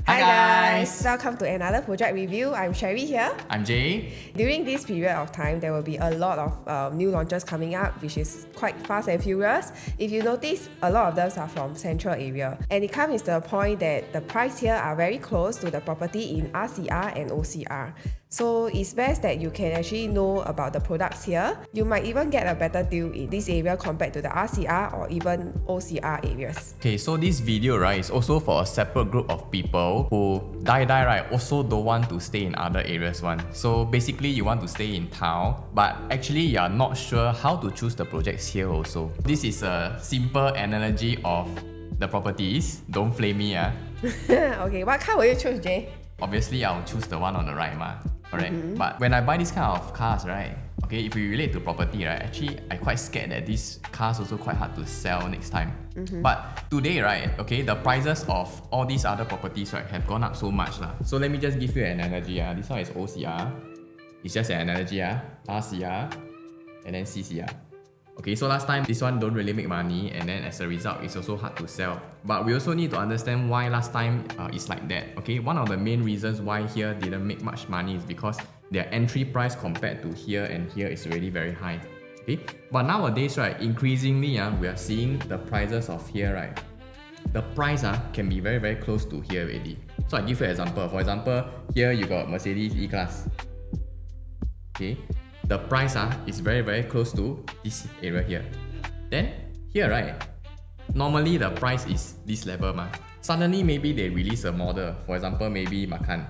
Hi guys! Welcome to another project review. I'm Sherry here. I'm Jay. During this period of time, there will be a lot of new launches coming up, which is quite fast and furious. If you notice, a lot of them are from central area. And it comes to the point that the price here are very close to the property in RCR and OCR. So it's best that you can actually know about the products here. You might even get a better deal in this area compared to the RCR or even OCR areas. Okay, so this video, right, is also for a separate group of people who right, also don't want to stay in other areas one. So basically, you want to stay in town, but actually you are not sure how to choose the projects here also. This is a simple analogy of the properties. Don't flame me, Okay, what car will you choose, Jay? Obviously, I'll choose the one on the right, correct? But when I buy this kind of cars, right, okay, if we relate to property, right, actually, I'm quite scared that these cars also quite hard to sell next time. But today, right, okay, the prices of all these other properties, right, have gone up so much. So let me just give you an analogy. This one is OCR. It's just an analogy. RCR and then CCR. Okay, so last time this one don't really make money, and then as a result, it's also hard to sell. But we also need to understand why last time it's like that. Okay, one of the main reasons why here didn't make much money is because their entry price compared to here and here is already very high. Okay, but nowadays, right, increasingly we are seeing the prices of here, right, the price can be very, very close to here already. So I give you an example. For example, here you got Mercedes E-Class. Okay, the price is very, very close to this area here. Then here, right, normally the price is this level Suddenly maybe they release a model, for example maybe Macan.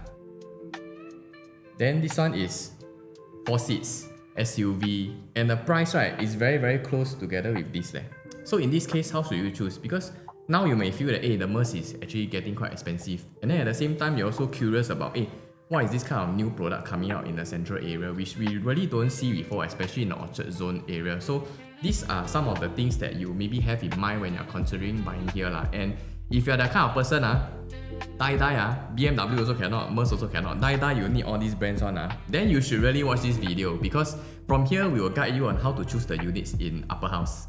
Then this one is 4 seats, SUV, and the price, right, is very, very close together with this. So in this case, how should you choose? Because now you may feel that the Merc is actually getting quite expensive. And then at the same time, you're also curious about what is this kind of new product coming out in the central area, which we really don't see before, especially in the Orchard Zone area. So these are some of the things that you maybe have in mind when you're considering buying here. And if you're the kind of person, BMW also cannot, Merc also cannot, you need all these brands then you should really watch this video, because from here we will guide you on how to choose the units in Upperhouse.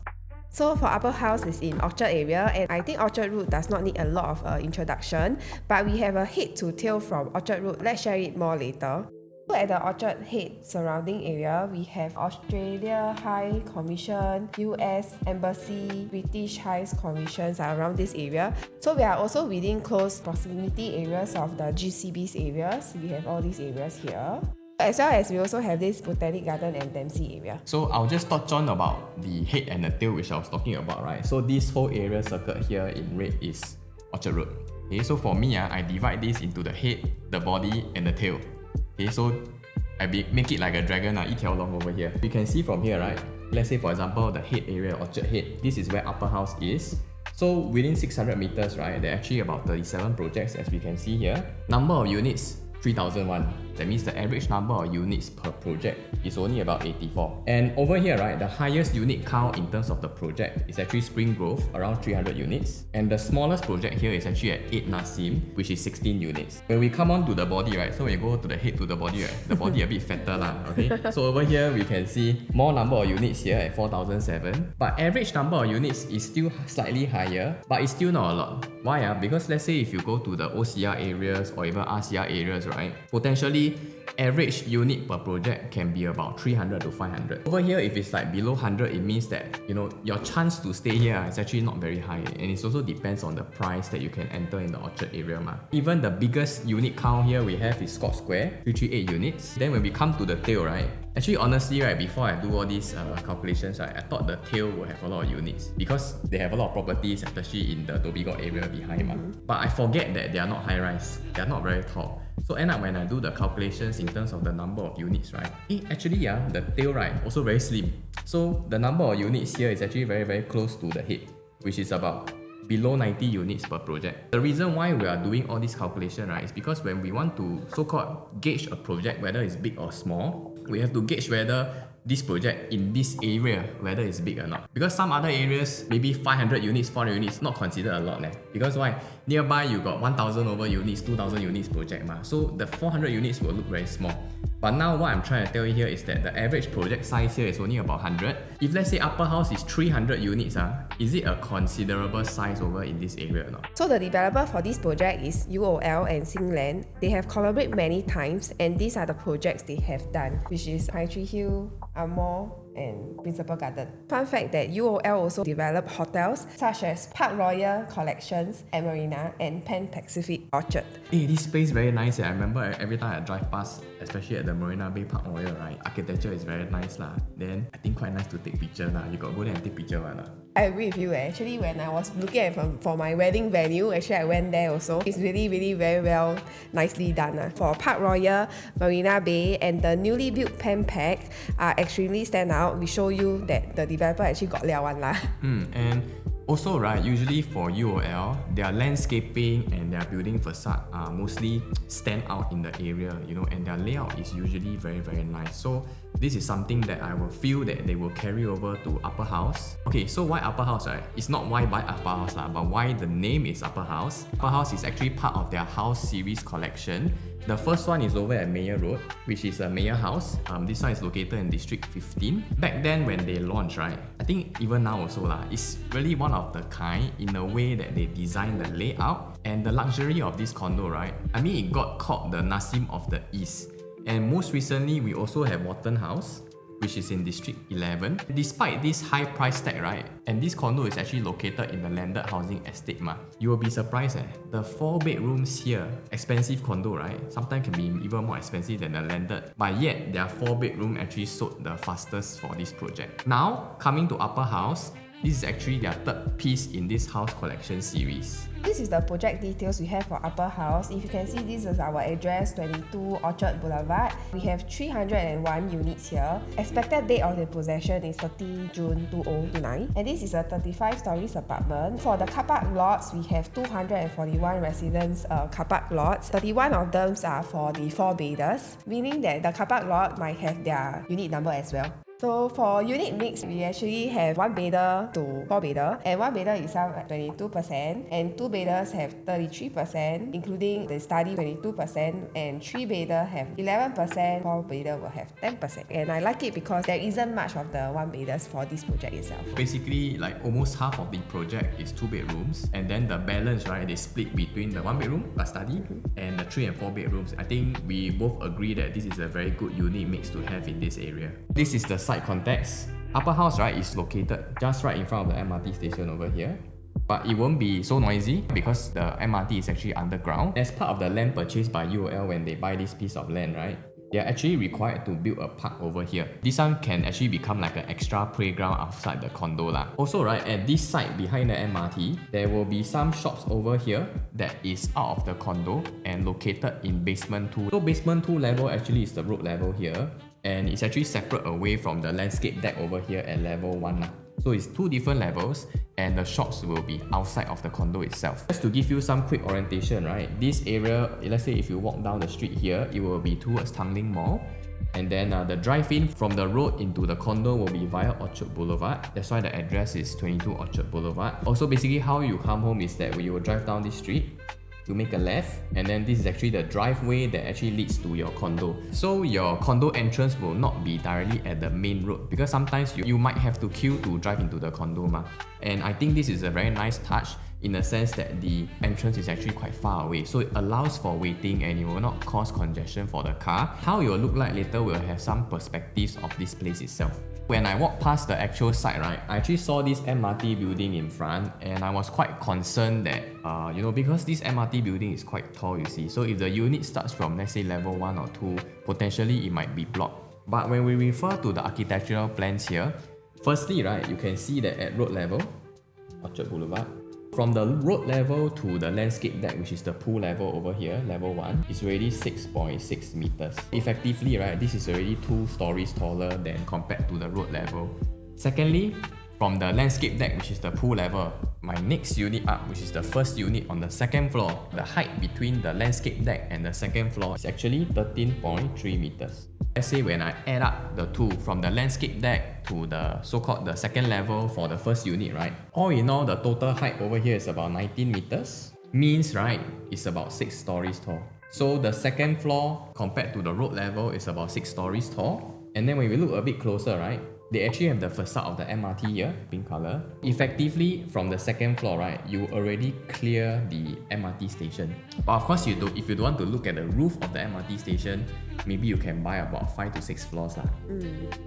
So for Upperhouse is in Orchard area, and I think Orchard Road does not need a lot of introduction, but we have a head to tail from Orchard Road. Let's share it more later. So at the Orchard head surrounding area, we have Australia High Commission, US Embassy, British High Commissions are around this area. So we are also within close proximity areas of the GCB's areas. We have all these areas here. As well as we also have this Botanic Garden and Dempsey area. So I'll just touch on about the head and the tail, which I was talking about, right? So this whole area circled here in red is Orchard Road. Okay, so for me, I divide this into the head, the body, and the tail. Okay, so I make it like a dragon, 一条龙 over here. You can see from here, right? Let's say for example, the head area, Orchard Head, this is where Upperhouse is. So within 600 meters, right, there are actually about 37 projects, as we can see here. Number of units, 3,001. That means the average number of units per project is only about 84. And over here, right, the highest unit count in terms of the project is actually Spring Grove, around 300 units. And the smallest project here is actually at 8 Nasim, which is 16 units. When we come on to the body, right, so when you go to the head to the body, right, the body a bit fatter okay? So over here, we can see more number of units here at 4,007. But average number of units is still slightly higher, but it's still not a lot. Why? Because let's say if you go to the OCR areas or even RCR areas, right, potentially average unit per project can be about 300 to 500. Over here, if it's like below 100, it means that your chance to stay here is actually not very high, and it also depends on the price that you can enter in the Orchard area. Even the biggest unit count here we have is Scott Square, 338 units. Then when we come to the tail, right, actually honestly, right, before I do all these calculations, right, I thought the tail will have a lot of units because they have a lot of properties, especially in the Dhoby Ghaut area behind. But I forget that they are not high rise, they are not very tall. So end up when I do the calculations in terms of the number of units, right, actually the tail, right, also very slim. So the number of units here is actually very, very close to the head, which is about below 90 units per project. The reason why we are doing all this calculation, right, is because when we want to so-called gauge a project, whether it's big or small, we have to gauge whether this project in this area, whether it's big or not. Because some other areas, maybe 500 units, 400 units, not considered a lot. Because why? nearby you got 1,000 over units, 2,000 units project ma. So the 400 units will look very small. But now what I'm trying to tell you here is that the average project size here is only about 100. If let's say Upperhouse is 300 units, is it a considerable size over in this area or not? So the developer for this project is UOL and Singland. They have collaborated many times, and these are the projects they have done, which is High Tree Hill, Amor, and Principal Garden. Fun fact that UOL also developed hotels such as Park Royal Collections at Marina and Pan Pacific Orchard. Hey, this place very nice. I remember every time I drive past, especially at the Marina Bay Park Royal, right? Architecture is very nice lah. Then I think quite nice to take picture lah. You got go there and take picture one lah. I agree with you. Actually, when I was looking at for my wedding venue, actually I went there also. It's really, really very well, nicely done. For Park Royal, Marina Bay, and the newly built Pan Pac are extremely stand out. We show you that the developer actually got liao one lah. And also, right, usually for UOL, their landscaping and their building facade are mostly stand out in the area, you know, and their layout is usually very, very nice. So this is something that I will feel that they will carry over to Upperhouse. Okay, so why Upperhouse, right? It's not why by Upperhouse lah, but why the name is Upperhouse. Upperhouse is actually part of their house series collection. The first one is over at Mayor Road, which is a Mayor House. This one is located in District 15. Back then when they launched, right, I think even now also lah, it's really one of the kind in a way that they design the layout and the luxury of this condo, right? I mean, it got called the Nassim of the East. And most recently, we also have Watton House, which is in District 11. Despite this high price tag, right, and this condo is actually located in the landed housing estate ma, you will be surprised the 4 bedrooms here, expensive condo, right, sometimes can be even more expensive than the landed, but yet their 4 bedroom actually sold the fastest for this project. Now, coming to Upperhouse, this is actually their third piece in this house collection series. This is the project details we have for Upperhouse. If you can see, this is our address, 22 Orchard Boulevard. We have 301 units here. Expected date of the possession is 30 June 2029. And this is a 35 stories apartment. For the car park lots, we have 241 residents car park lots. 31 of them are for the 4 beders, meaning that the car park lot might have their unit number as well. So for unit mix, we actually have 1 bedder to 4 bedder, and 1 bedder itself at 22%, and 2 bedders have 33%, including the study 22%, and 3 bedder have 11%, 4 bedder will have 10%. And I like it because there isn't much of the 1 bedders for this project itself. Basically, like almost half of the project is 2 bedrooms, and then the balance, right, they split between the 1 bedroom plus study and the 3 and 4 bedrooms. I think we both agree that this is a very good unit mix to have in this area. This is the site context. Upperhouse, right, is located just right in front of the MRT station over here. But it won't be so noisy because the MRT is actually underground. As part of the land purchased by UOL when they buy this piece of land, right, they are actually required to build a park over here. This one can actually become like an extra playground outside the condo lah. Also, right, at this site behind the MRT, there will be some shops over here that is out of the condo and located in basement 2. So basement 2 level actually is the road level here, and it's actually separate away from the landscape deck over here at level 1 lah. So it's 2 different levels, and the shops will be outside of the condo itself. Just to give you some quick orientation, right? This area, let's say if you walk down the street here, it will be towards Tanglin Mall. And then the drive-in from the road into the condo will be via Orchard Boulevard. That's why the address is 22 Orchard Boulevard. Also, basically how you come home is that you will drive down this street, you make a left, and then this is actually the driveway that actually leads to your condo. So your condo entrance will not be directly at the main road, because sometimes you might have to queue to drive into the condo ma. And I think this is a very nice touch in the sense that the entrance is actually quite far away, so it allows for waiting and it will not cause congestion for the car. How it will look like later will have some perspectives of this place itself. When I walked past the actual site, right, I actually saw this MRT building in front, and I was quite concerned that, because this MRT building is quite tall, you see. So if the unit starts from, let's say, level 1 or 2, potentially it might be blocked. But when we refer to the architectural plans here, firstly, right, you can see that at road level, Orchard Boulevard, from the road level to the landscape deck, which is the pool level over here, level 1, is already 6.6 meters. Effectively, right, this is already 2 stories taller than compared to the road level. Secondly, from the landscape deck, which is the pool level, my next unit up, which is the first unit on the 2nd floor, the height between the landscape deck and the 2nd floor is actually 13.3 meters. Let's say when I add up the 2 from the landscape deck to the so-called the 2nd level for the first unit, right? All in all, the total height over here is about 19 meters. means, right, it's about 6 stories tall. So the second floor compared to the road level is about 6 stories tall. And then when we look a bit closer, right, they actually have the facade of the MRT here, pink color. Effectively, from the second floor, right, you already clear the MRT station. But of course, if you don't want to look at the roof of the MRT station, maybe you can buy about 5 to 6 floors.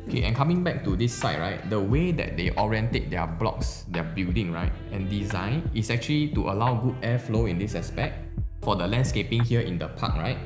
Okay, and coming back to this side, right, the way that they orientate their blocks, their building, right, and design is actually to allow good airflow in this aspect. For the landscaping here in the park, right,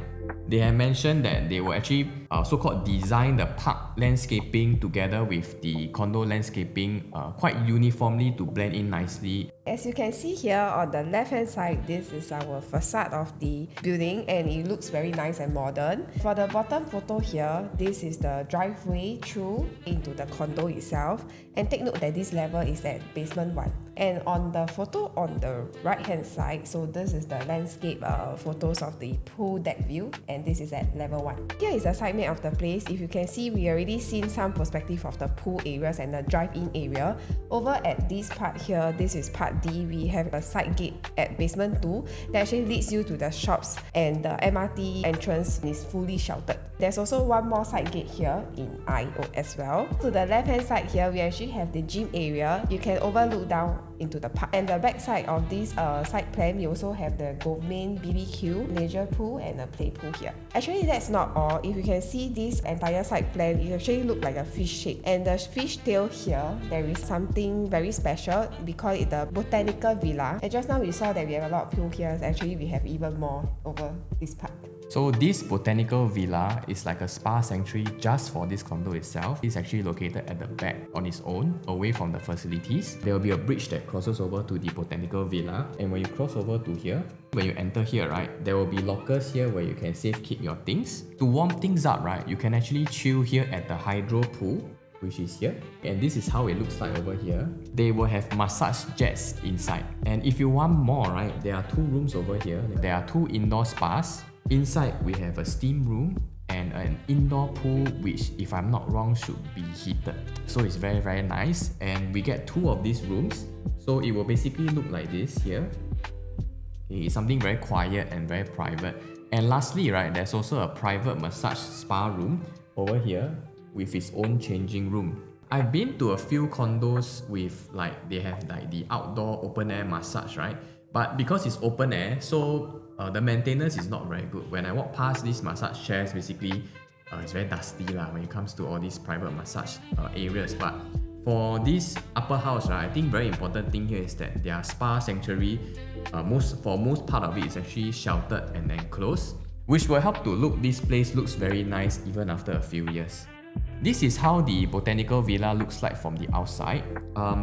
they have mentioned that they will actually so-called design the park landscaping together with the condo landscaping quite uniformly to blend in nicely. As you can see here on the left hand side, this is our facade of the building and it looks very nice and modern. For the bottom photo here, this is the driveway through into the condo itself, and take note that this level is at basement 1. And on the photo on the right hand side, so this is the landscape photos of the pool deck view, and this is at level 1. Here is the side map of the place. If you can see, we already seen some perspective of the pool areas and the drive-in area. Over at this part here, this is part D, we have a side gate at basement 2 that actually leads you to the shops, and the MRT entrance is fully sheltered. There's also one more side gate here in IO as well. To the left hand side here, we actually have the gym area. You can overlook down into the park. And the back side of this side plan, we also have the Gourmet BBQ, leisure pool, and a play pool here. Actually, that's not all. If you can see this entire side plan, it actually looks like a fish shape. And the fish tail here, there is something very special. We call it the Botanical Villa. And just now we saw that we have a lot of pool here. Actually, we have even more over this part. So this Botanical Villa is like a spa sanctuary just for this condo itself. It's actually located at the back on its own, away from the facilities. There will be a bridge that crosses over to the Botanical Villa, and when you cross over to here, when you enter here, right, there will be lockers here where you can safe keep your things. To warm things up, right, you can actually chill here at the hydro pool, which is here, and this is how it looks like over here. They will have massage jets inside, and if you want more, right, there are 2 rooms over here. There are 2 indoor spas. Inside we have a steam room and an indoor pool, which, if I'm not wrong, should be heated. So it's very, very nice, and we get 2 of these rooms, so it will basically look like this here. Okay, it's something very quiet and very private. And lastly, right, there's also a private massage spa room over here with its own changing room. I've been to a few condos with, like, they have like the outdoor open air massage, right? But because it's open air, so the maintenance is not very good. When I walk past these massage chairs, basically, it's very dusty when it comes to all these private massage areas. But for this Upperhouse, right, I think very important thing here is that their spa sanctuary, for most part of it, is actually sheltered and enclosed, which will help to look this place looks very nice even after a few years. This is how the Botanical Villa looks like from the outside.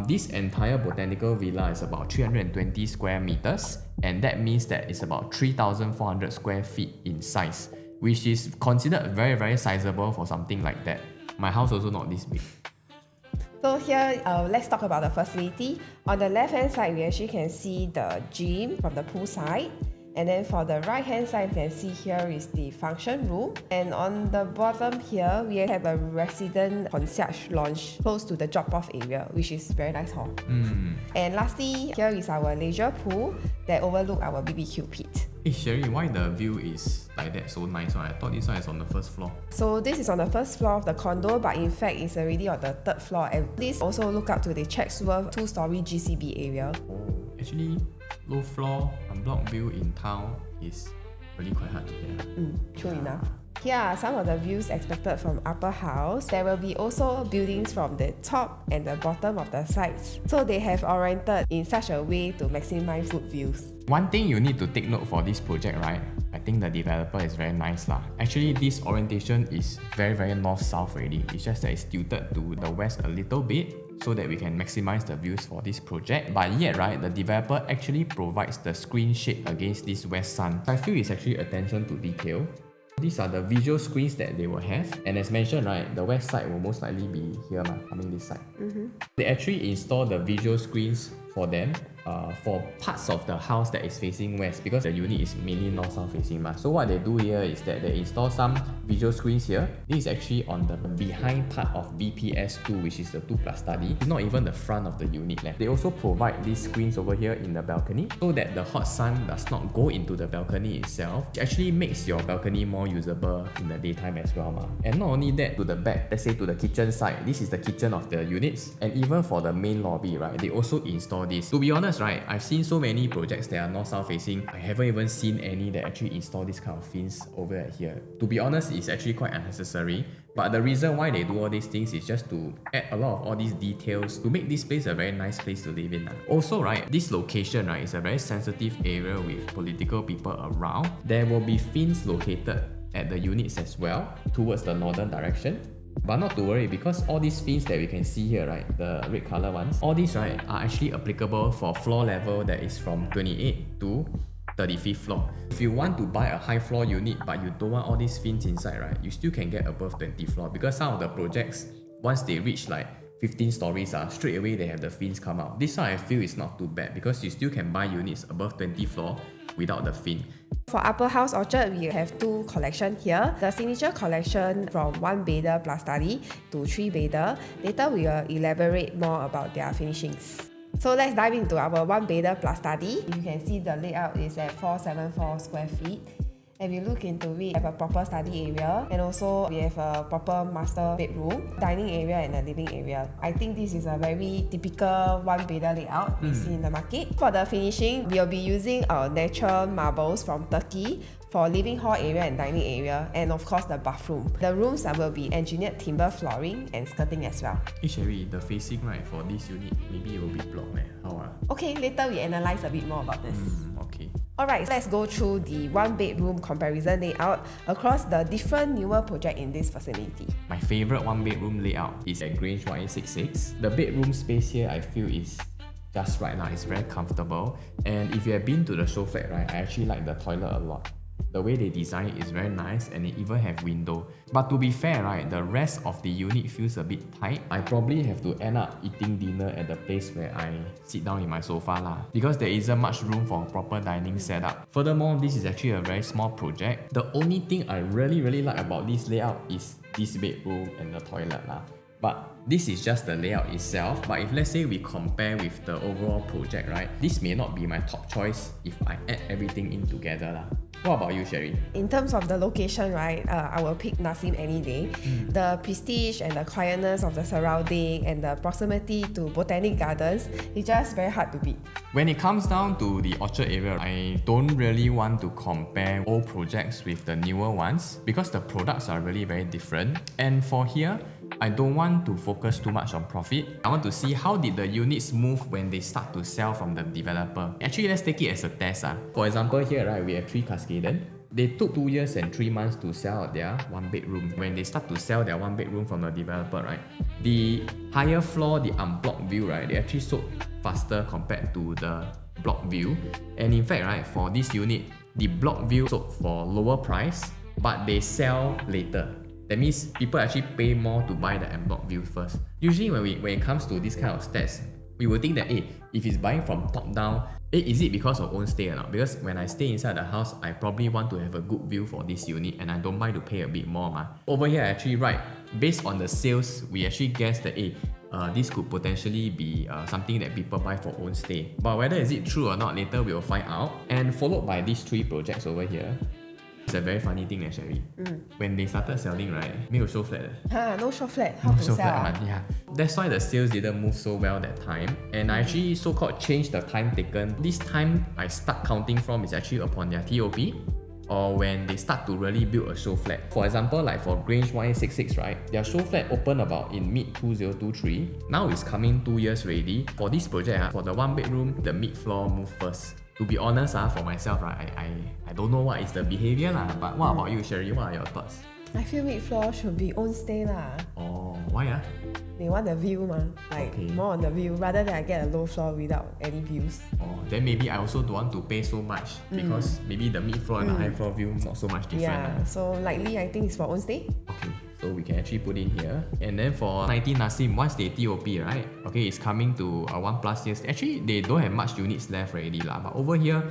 This entire Botanical Villa is about 320 square meters, and that means that it's about 3,400 square feet in size, which is considered very, very sizable for something like that. My house also not this big. So here, let's talk about the facility. On the left hand side, we actually can see the gym from the pool side. And then for the right hand side, you can see here is the function room. And on the bottom here, we have a resident concierge lounge close to the drop-off area, which is very nice hall. And lastly, here is our leisure pool that overlook our BBQ pit. Hey Sherry, why the view is like that so nice? I thought this one is on the first floor. So this is on the first floor of the condo, but in fact it's already on the 3rd floor. And this also look up to the Chatsworth 2-story GCB area. Oh, actually, low floor unblocked view in town is really quite hard to get. True enough. Here are some of the views expected from Upperhouse. There will be also buildings from the top and the bottom of the sides. So they have oriented in such a way to maximize good views. One thing you need to take note for this project, right? I think the developer is very nice lah. Actually, this orientation is very, very north-south already. It's just that it's tilted to the west a little bit, so that we can maximize the views for this project. But yet, right, the developer actually provides the screen shade against this west sun. I feel it's actually attention to detail. These are the visual screens that they will have, and as mentioned, right, the west side will most likely be here, coming this side. They actually install the visual screens for them for parts of the house that is facing west, because the unit is mainly north-south facing. So what they do here is that they install some visual screens here. This is actually on the behind part of BPS2, which is the 2+ study. It's not even the front of the unit. They also provide these screens over here in the balcony so that the hot sun does not go into the balcony itself. It actually makes your balcony more usable in the daytime as well. And not only that, to the back, let's say to the kitchen side, this is the kitchen of the units, and even for the main lobby, right, they also install this. To be honest, right, I've seen so many projects that are north-south facing. I haven't even seen any that actually install this kind of fins over here. To be honest, it's actually quite unnecessary. But the reason why they do all these things is just to add a lot of all these details to make this place a very nice place to live in. Also, right, this location, right, is a very sensitive area with political people around. There will be fins located at the units as well towards the northern direction. But not to worry, because all these fins that we can see here, right, the red color ones, all these, right, are actually applicable for floor level that is from 28 to 35th floor. If you want to buy a high floor unit but you don't want all these fins inside, right, you still can get above 20th floor, because some of the projects, once they reach like 15 stories, straight away they have the fins come out. This one I feel is not too bad, because you still can buy units above 20th floor without the fin. For Upperhouse Orchard, we have 2 collections here. The signature collection from 1-bedder plus study to 3-bedder. Later we will elaborate more about their finishings. So let's dive into our 1-bedder plus study. You can see the layout is at 474 square feet. If you look into it, we have a proper study area, and also we have a proper master bedroom, dining area and a living area. I think this is a very typical 1-bedder layout we see in the market. For the finishing, we'll be using our natural marbles from Turkey for living hall area and dining area, and of course the bathroom. The rooms will be engineered timber flooring and skirting as well. Hey Sherry, the facing, right, for this unit, maybe it will be blocked. How? Okay, later we analyze a bit more about this. Okay. Alright, let's go through the 1-bedroom comparison layout across the different newer projects in this facility. My favorite 1-bedroom layout is at Grange YA66. The bedroom space here I feel is just right now. It's very comfortable, and if you have been to the show flat, right, I actually like the toilet a lot. The way they design it is very nice, and they even have window. But to be fair, right, the rest of the unit feels a bit tight. I probably have to end up eating dinner at the place where I sit down in my sofa because there isn't much room for a proper dining setup. Furthermore, this is actually a very small project. The only thing I really like about this layout is this bedroom and the toilet But this is just the layout itself. But if let's say we compare with the overall project, right, this may not be my top choice if I add everything in together What about you, Sherry? In terms of the location, right, I will pick Nasim any day. The prestige and the quietness of the surrounding and the proximity to Botanic Gardens is just very hard to beat. When it comes down to the Orchard area, I don't really want to compare old projects with the newer ones because the products are really very different. And for here, I don't want to focus too much on profit. I want to see how did the units move when they start to sell from the developer. Actually, let's take it as a test. For example, here, right, we have 3 Cascaden. They took 2 years and 3 months to sell their 1-bedroom. When they start to sell their 1-bedroom from the developer, right, the higher floor, the unblocked view, right, they actually sold faster compared to the block view. And in fact, right, for this unit, the block view sold for lower price, but they sell later. That means people actually pay more to buy the unblocked view first. Usually when it comes to this kind of stats, we will think that, if it's buying from top down, is it because of own stay or not? Because when I stay inside the house, I probably want to have a good view for this unit and I don't mind to pay a bit more. Over here, actually, right, based on the sales, we actually guess that, this could potentially be something that people buy for own stay. But whether is it true or not, later we will find out. And followed by these 3 projects over here. It's a very funny thing, Sherry. When they started selling, right, 没有 show flat. No show flat. How to sell? Yeah. That's why the sales didn't move so well that time. And I actually so-called changed the time taken. This time I start counting from is actually upon their TOP or when they start to really build a show flat. For example, like for Grange YA66, right, their show flat opened about in mid-2023. Now it's coming 2 years already. For this project, for the 1-bedroom, the mid-floor moved first. To be honest, for myself, right, I don't know what is the behavior but what about you, Sherry? What are your thoughts? I feel mid-floor should be own stay Oh, why They want the view more on the view rather than I get a low floor without any views. Oh, then maybe I also don't want to pay so much because maybe the mid-floor and the high-floor view not so much different. Yeah, so likely I think it's for own stay. Okay, So we can actually put in here. And then for 19 Nasim, once they TOP, right? Okay, it's coming to 1+ years. Actually, they don't have much units left already lah. But over here,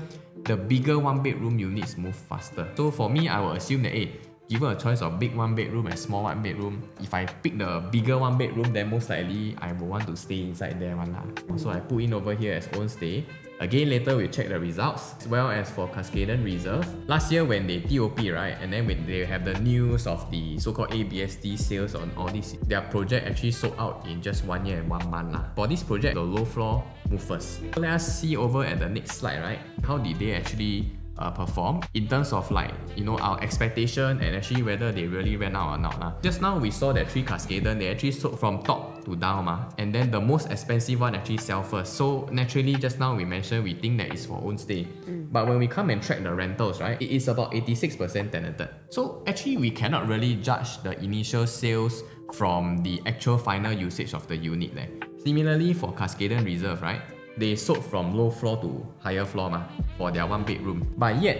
the bigger 1-bedroom units move faster. So for me, I will assume that, hey, given a choice of big 1-bedroom and small 1-bedroom, if I pick the bigger 1-bedroom, then most likely I will want to stay inside there one lah. So I put in over here as own stay. Again, later we'll check the results. As well as for Cascaden Reserve, last year when they TOP, right, and then when they have the news of the so-called ABSD sales on all this, their project actually sold out in just 1 year and 1 month lah. For this project, the low floor move first. So let us see over at the next slide, right? How did they actually perform in terms of like, you know, our expectation and actually whether they really ran out or not lah. Just now we saw that 3 Cascaden, they actually sold from top to down ma, and then the most expensive one actually sell first. So naturally, just now we mentioned we think that it's for own stay, but when we come and track the rentals, right, it is about 86% tenanted. So actually we cannot really judge the initial sales from the actual final usage of the unit leh. Similarly for Cascaden Reserve, right, they sold from low floor to higher floor ma, for their 1-bedroom. But yet,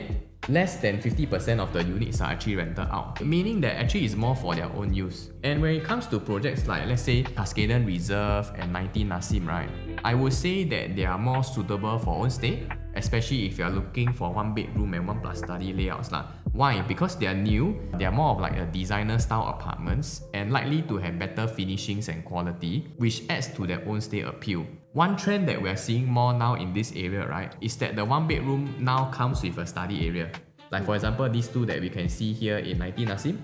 less than 50% of the units are actually rented out, meaning that actually it's more for their own use. And when it comes to projects like, let's say, Cascaden Reserve and 19 Nasim, right, I would say that they are more suitable for own stay, especially if you are looking for 1-bedroom and 1+ study layouts lah. Why? Because they are new, they are more of like a designer style apartments and likely to have better finishings and quality, which adds to their own stay appeal. One trend that we are seeing more now in this area, right, is that the 1-bedroom now comes with a study area. Like for example, these two that we can see here in 19 Nasim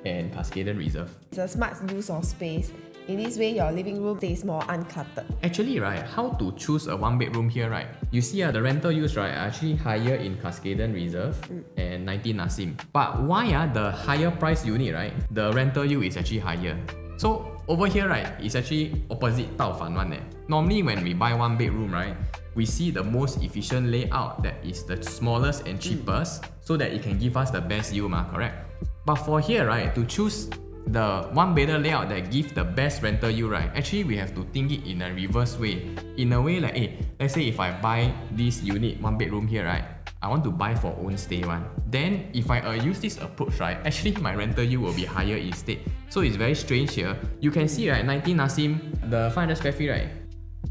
and Cascaden Reserve. It's a smart use of space. In this way, your living room stays more uncluttered. Actually, right, how to choose a 1-bedroom here, right? You see the rental use, right, are actually higher in Cascaden Reserve and 19 Nasim. But why the higher price unit, right, the rental yield is actually higher? So over here, right, it's actually opposite 倒反 one. Normally when we buy 1-bedroom, right, we see the most efficient layout that is the smallest and cheapest, so that it can give us the best yield, correct? But for here, right, to choose the 1-bedder layout that gives the best rental yield, right, actually we have to think it in a reverse way. In a way like, hey, let's say if I buy this unit 1-bedroom here, right, I want to buy for own stay one. Then if I use this approach, right, actually my rental yield will be higher instead. So it's very strange here. You can see, right, 19 Nasim, the 500 square feet, right,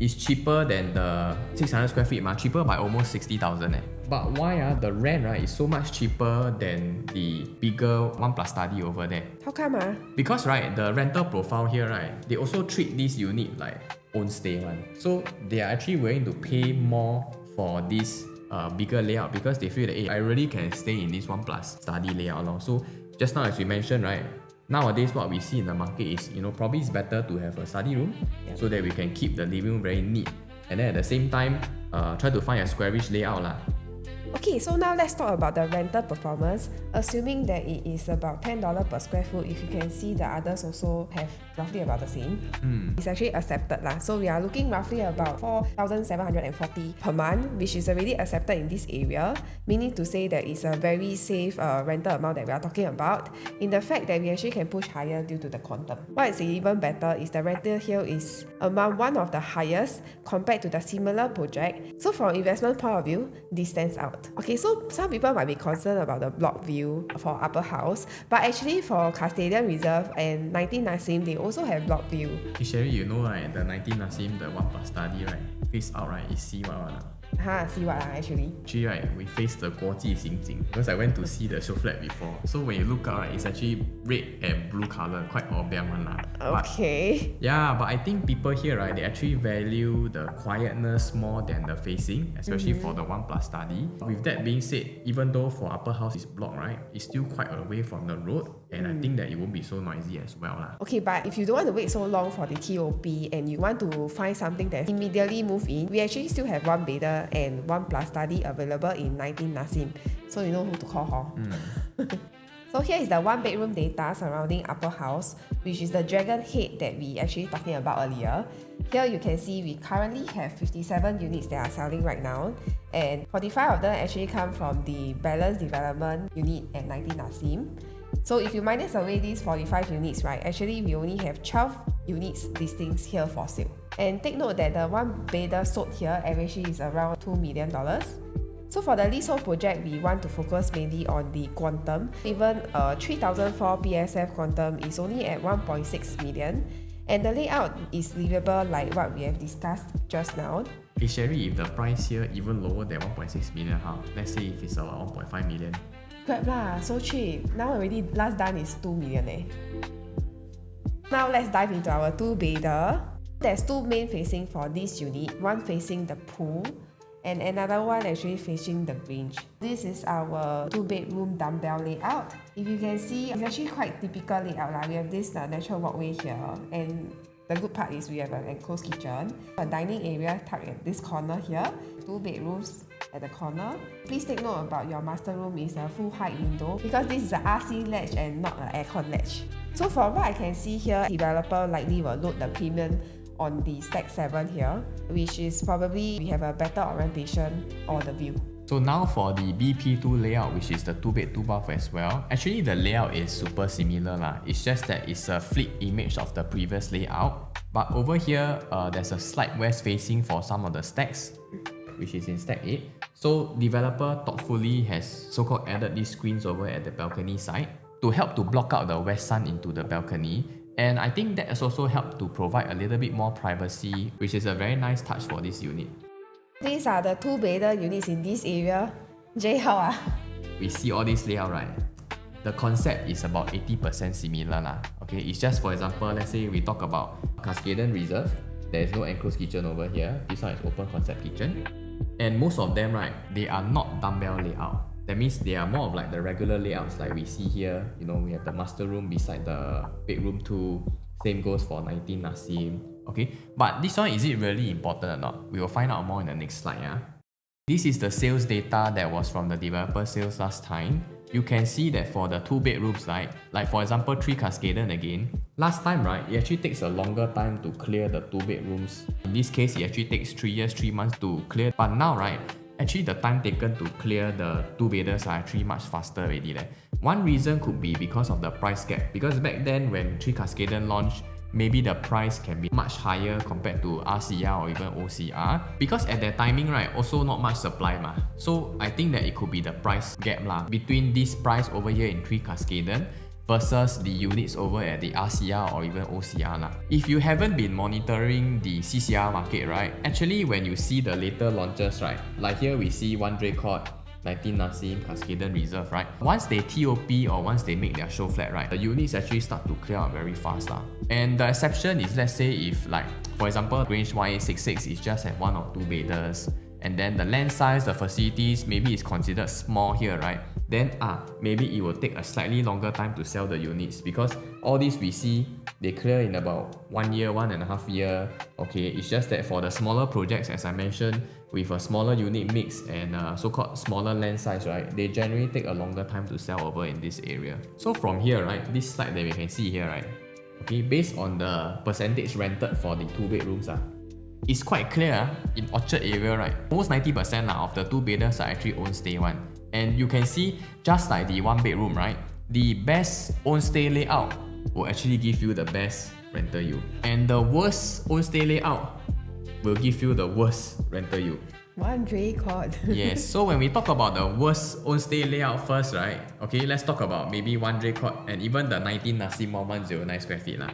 is cheaper than the 600 square feet, cheaper by almost 60,000. But why the rent, right, is so much cheaper than the bigger 1+ study over there? How come? Because, right, the rental profile here, right, they also treat this unit like own stay one. So they are actually willing to pay more for this bigger layout because they feel that, hey, I really can stay in this 1+ study layout. So just now as we mentioned, right, nowadays what we see in the market is, you know, probably it's better to have a study room so that we can keep the living room very neat, and then at the same time try to find a squarish layout lah. Okay, so now let's talk about the rental performance. Assuming that it is about $10 per square foot, if you can see the others also have roughly about the same, it's actually accepted lah. So we are looking roughly about 4,740 per month, which is already accepted in this area, meaning to say that it's a very safe rental amount that we are talking about, in the fact that we actually can push higher due to the quantum. What is even better is the rental here is among one of the highest compared to the similar project. So from investment point of view, this stands out. Okay, so some people might be concerned about the block view for Upperhouse, but actually for Cascaden Reserve and 19 Nasim, they also have block view. Hey Sherry, you know, right, the 19 Nasim, the 1+ study, right, face out, right, is see what one. See what actually? Actually, right, we face the 国际刑警 because I went to see the show flat before. So when you look out, right, it's actually red and blue color, quite obiang one lah. Okay. But I think people here, right, they actually value the quietness more than the facing, especially for the 1+ study. With that being said, even though for Upperhouse is blocked, right, it's still quite away from the road, and I think that it won't be so noisy as well lah. Okay, but if you don't want to wait so long for the TOP and you want to find something that immediately move in, we actually still have 1-bedder and 1+ study available in 19 Nasim. So you know who to call, So here is the 1-bedroom data surrounding Upperhouse, which is the dragon head that we actually talking about earlier. Here you can see we currently have 57 units that are selling right now, and 45 of them actually come from the balanced development unit at 19 Nasim. So if you minus away these 45 units, right, actually we only have 12 units listings here for sale. And take note that the 1-bedder sold here averagely is around $2 million. So for the leasehold project, we want to focus mainly on the quantum. Even a 3004 PSF quantum is only at 1.6 million. And the layout is livable like what we have discussed just now. Hey Sherry, if the price here even lower than 1.6 million, how? Let's say if it's about 1.5 million. Grab lah, so cheap. Now already last done is 2 million eh. Now let's dive into our two-bedder. There's two main facing for this unit, one facing the pool and another one actually facing the range. This is our two-bedroom dumbbell layout. If you can see, it's actually quite typical layout. We have this natural walkway here, and the good part is we have an enclosed kitchen, a dining area tucked at this corner here, two bedrooms at the corner. Please take note about your master room is a full height window because this is an RC latch and not an aircon latch. So from what I can see here, developer likely will load the premium on the stack 7 here, which is probably we have a better orientation or the view. So now for the BP2 layout, which is the 2-bed 2-bath as well, actually the layout is super similar lah. It's just that it's a flip image of the previous layout. But over here, there's a slight west facing for some of the stacks, which is in stack 8. So developer thoughtfully has so-called added these screens over at the balcony side to help to block out the west sun into the balcony. And I think that has also helped to provide a little bit more privacy, which is a very nice touch for this unit. These are the two-bedder units in this area. Jay, how ah? We see all this layout, right? The concept is about 80% similar lah. Okay, it's just for example, let's say we talk about Cascaden Reserve. There is no enclosed kitchen over here. This one is open concept kitchen. And most of them, right, they are not dumbbell layout. That means they are more of like the regular layouts like we see here. You know, we have the master room beside the bedroom 2. Same goes for 19 Nassim. Okay, but this one, is it really important or not? We will find out more in the next slide. Yeah? This is the sales data that was from the developer sales last time. You can see that for the 2 bedrooms, right, like for example 3 Cascaden again, last time, right, it actually takes a longer time to clear the 2 bedrooms. In this case, it actually takes 3 years, 3 months to clear. But now, right, actually the time taken to clear the 2 bedders are actually much faster already. One reason could be because of the price gap. Because back then when 3 Cascaden launched, maybe the price can be much higher compared to RCR or even OCR. Because at that timing, right, also not much supply ma. So I think that it could be the price gap lah between this price over here in 3 Cascaden versus the units over at the RCR or even OCR lah. If you haven't been monitoring the CCR market, right, actually when you see the later launches, right, like here we see 1 Draycourt, 19 Nassim, Cascaden Reserve, right? Once they TOP or once they make their show flat, right, the units actually start to clear out very fast lah. And the exception is, let's say if like, for example, Grange YA66 is just at 1 or 2 bedders, and then the land size, the facilities, maybe is considered small here, right? Then maybe it will take a slightly longer time to sell the units because all these we see, they clear in about 1 year, 1.5 years. Okay, it's just that for the smaller projects, as I mentioned, with a smaller unit mix and so-called smaller land size, right, they generally take a longer time to sell over in this area. So from here, right, this slide that we can see here, right, okay, based on the percentage rented for the 2 bedrooms, it's quite clear in Orchard area, right, almost 90% of the 2 bedders are actually own stay one. And you can see, just like the 1 bedroom, right, the best own stay layout will actually give you the best rental yield. And the worst own stay layout will give you the worst rental yield. 1 Draycourt. Yes, so when we talk about the worst own stay layout first, right, okay, let's talk about maybe 1 Draycourt and even the 19 Nassim 109 square feet lah.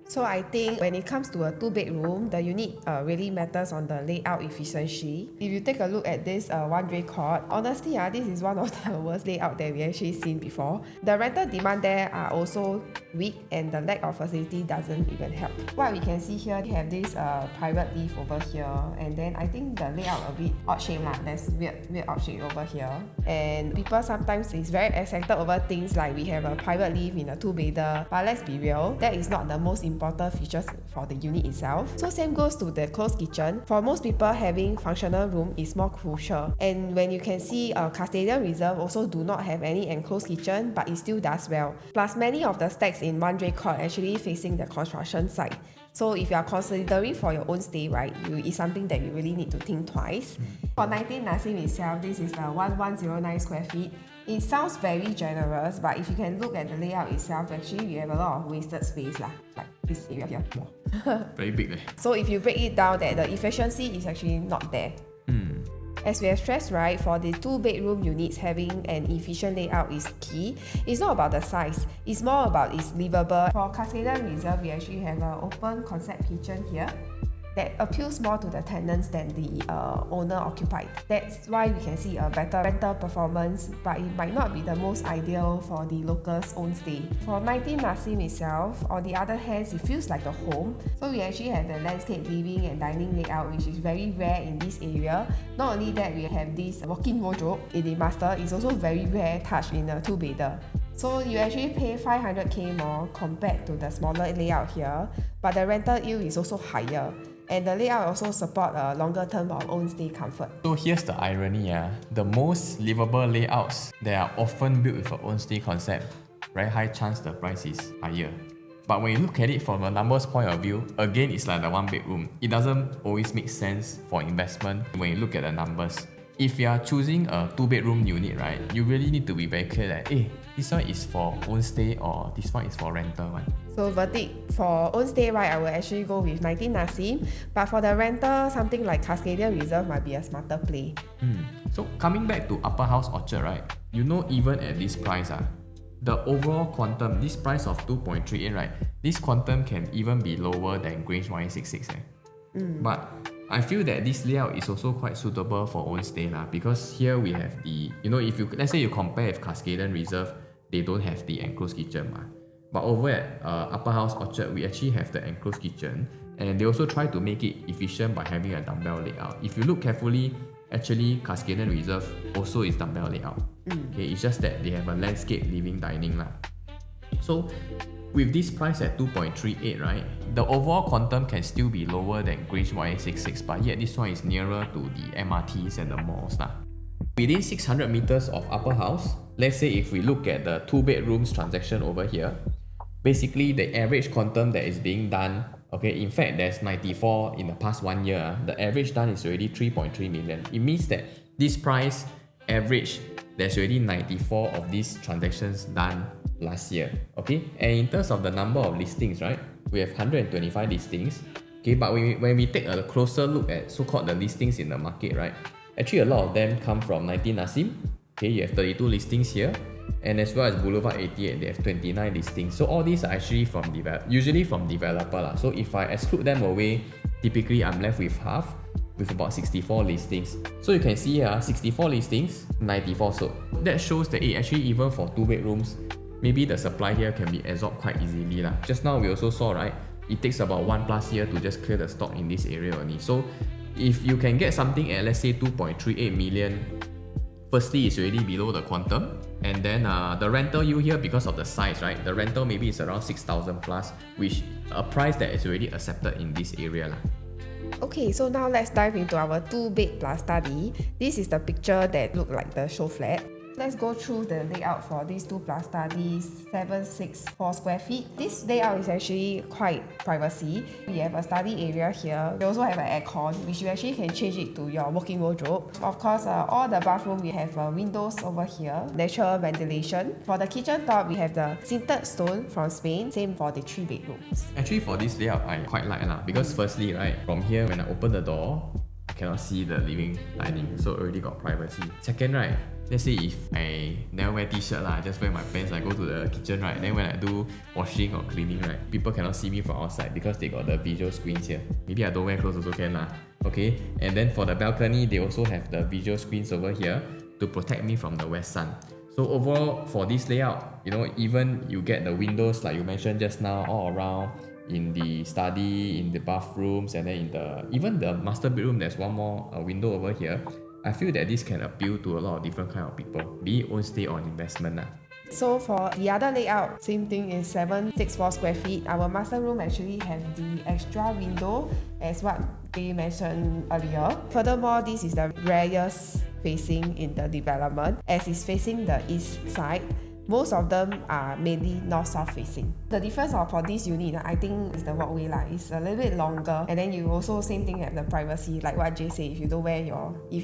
So I think when it comes to a 2 bedroom, the unit really matters on the layout efficiency. If you take a look at this 1 Draycourt, honestly, this is one of the worst layout that we actually seen before. The rental demand there are also weak and the lack of facility doesn't even help. What we can see here, we have this private lift over here, and then I think the layout a bit odd shape lah. There's weird odd shape over here. And people sometimes is very excited over things like we have a private lift in a 2 bedder, but let's be real, that is not the most important features for the unit itself. So same goes to the closed kitchen. For most people, having functional room is more crucial. And when you can see Cascaden Reserve also do not have any enclosed kitchen, but it still does well. Plus many of the stacks in 1 Draycourt actually facing the construction site. So if you are considering for your own stay, right, it's something that you really need to think twice. For 19 Nassim itself, this is the 1109 square feet. It sounds very generous, but if you can look at the layout itself, actually we have a lot of wasted space lah, like this area here. Very big. So if you break it down, that the efficiency is actually not there. As we have stressed, right, for the 2-bedroom units, having an efficient layout is key. It's not about the size, it's more about it's livable. For Cascade Reserve, we actually have an open concept kitchen here that appeals more to the tenants than the owner occupied. That's why we can see a better rental performance, but it might not be the most ideal for the locals' own stay. For 19 Nassim itself, on the other hand, it feels like a home. So we actually have the landscape living and dining layout, which is very rare in this area. Not only that, we have this walk-in wardrobe in the master. It's also very rare touch in a 2-bedder. So you actually pay 500k more compared to the smaller layout here, but the rental yield is also higher. And the layout also support a longer term of own stay comfort. So here's the irony, the most livable layouts, they are often built with an own stay concept. Very high chance the price is higher. But when you look at it from a numbers point of view, again it's like the 1-bedroom. It doesn't always make sense for investment when you look at the numbers. If you are choosing a 2-bedroom unit, right, you really need to be very clear that, this one is for own stay or this one is for rental one. So verdict, for own stay, right, I will actually go with 19 Nassim, but for the rental, something like Cascadia Reserve might be a smarter play. So coming back to Upperhouse Orchard, right, even at this price, the overall quantum, this price of 2.38, right, this quantum can even be lower than Grange 1866. But I feel that this layout is also quite suitable for own stay because here we have the, if you, let's say you compare with Cascaden Reserve, they don't have the enclosed kitchen. But over at Upperhouse Orchard, we actually have the enclosed kitchen, and they also try to make it efficient by having a dumbbell layout. If you look carefully, actually Cascaden Reserve also is dumbbell layout. Okay, it's just that they have a landscape living dining. So with this price at 2.38, right, the overall quantum can still be lower than Grange 1866, but yet this one is nearer to the MRTs and the malls. Within 600 meters of Upperhouse, let's say if we look at the 2-bedrooms transaction over here, basically the average quantum that is being done, in fact there's 94 in the past 1 year, the average done is already 3.3 million. It means that this price average, there's already 94 of these transactions done last year. And in terms of the number of listings, right, we have 125 listings. But when we take a closer look at so-called the listings in the market, right, actually a lot of them come from 19 Nassim. You have 32 listings here, and as well as Boulevard 88, they have 29 listings. So all these are actually usually from developer. So if I exclude them away, typically I'm left with half, with about 64 listings. So you can see here, 64 listings, 94 sold. That shows that actually even for 2-bedrooms, maybe the supply here can be absorbed quite easily. Just now we also saw, right, it takes about 1+ year to just clear the stock in this area only. So if you can get something at, let's say, 2.38 million, firstly it's already below the quantum, and then the rental yield here, because of the size, right, the rental maybe is around 6,000 plus, which a price that is already accepted in this area. Okay, so now let's dive into our 2-bed plus study. This is the picture that look like the show flat. Let's go through the layout for these 2 plus studies, 764 square feet. This layout is actually quite privacy. We have a study area here. We also have an aircon, which you actually can change it to your walk-in wardrobe. Of course, all the bathroom, we have windows over here, natural ventilation. For the kitchen top, we have the sintered stone from Spain, same for the 3 bedrooms. Actually for this layout, I quite like because firstly, right, from here when I open the door, I cannot see the living dining, so already got privacy. Second, right, let's say if I never wear t-shirt, I just wear my pants, I go to the kitchen, right, then when I do washing or cleaning, right, people cannot see me from outside because they got the visual screens here. Maybe I don't wear clothes also can. And then for the balcony, they also have the visual screens over here to protect me from the west sun. So overall, for this layout, even you get the windows like you mentioned just now all around, in the study, in the bathrooms, and then even the master bedroom, there's one more window over here. I feel that this can appeal to a lot of different kind of people, be it own stay or investment. So for the other layout, same thing is 764 square feet. Our master room actually have the extra window as what they mentioned earlier. Furthermore, this is the rarest facing in the development as it's facing the east side. Most of them are mainly north-south facing. The difference for this unit, I think, is the walkway. It's a little bit longer, and then you also same thing have the privacy. Like what Jay said, if you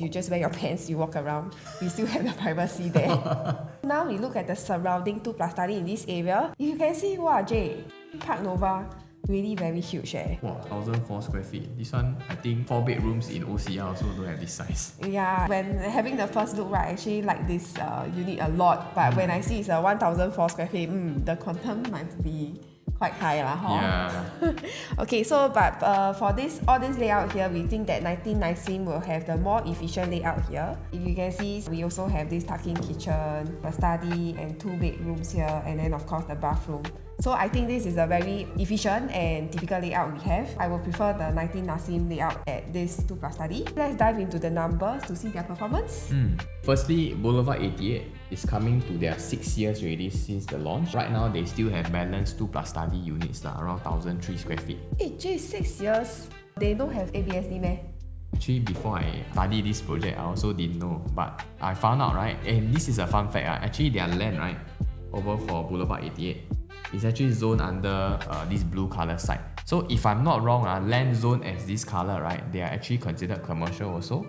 just wear your pants, you walk around, you still have the privacy there. Now we look at the surrounding 2+ study in this area. If you can see, wow, Jay, Park Nova. really very huge eh. Wow, 1,004 square feet. This one, I think 4 bedrooms in OCR also don't have this size. Yeah, when having the first look, right, I actually like this unit a lot. But when I see it's a 1,004 square feet, the quantum might be quite high lah, huh? Yeah. Okay, so but for all this layout here, we think that 19 Nassim will have the more efficient layout here. If you can see, we also have this tuck-in kitchen, a study, and 2 bedrooms here, and then of course the bathroom. So I think this is a very efficient and typical layout we have. I will prefer the 19 Nassim layout at this 2+ study. Let's dive into the numbers to see their performance. Firstly, Boulevard 88 is coming to their 6 years already since the launch. Right now, they still have balanced 2+ study units, around 1,003 square feet. Hey, Jay, 6 years. They don't have ABSD, meh? Actually, before I studied this project, I also didn't know. But I found out, right, and this is a fun fact, actually their land, right, over for Boulevard 88, is actually zoned under this blue color site. So if I'm not wrong, land zone as this color, right, they are actually considered commercial also.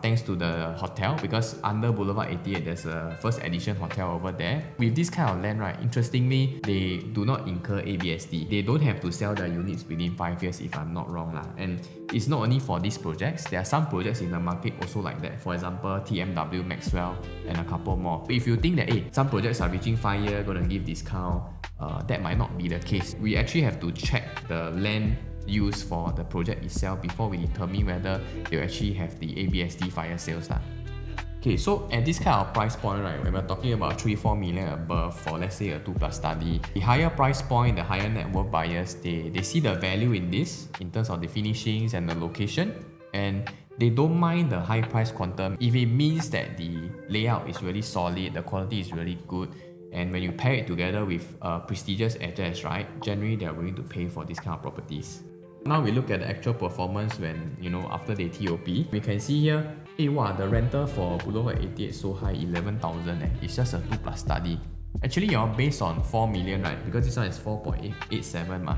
Thanks to the hotel, because under Boulevard 88 there's a first edition hotel over there. With this kind of land, right, interestingly, they do not incur ABSD. They don't have to sell their units within 5 years if I'm not wrong lah. And it's not only for these projects, there are some projects in the market also like that. For example, TMW, Maxwell, and a couple more. But if you think that some projects are reaching 5 years, gonna give discount, that might not be the case. We actually have to check the land use for the project itself before we determine whether they actually have the ABSD fire sales lah. Okay, so at this kind of price point, right, when we're talking about 3-4 million above for, let's say, a 2+ study, the higher price point, the higher net worth buyers, they see the value in this in terms of the finishings and the location, and they don't mind the high price quantum if it means that the layout is really solid, the quality is really good. And when you pair it together with prestigious address, right, generally they are willing to pay for this kind of properties. Now we look at the actual performance when, after they TOP. We can see here, wow, the rental for Boulevard 88 is so high, 11,000 It's just a 2+ study. Actually, based on 4 million, right, because this one is 4.87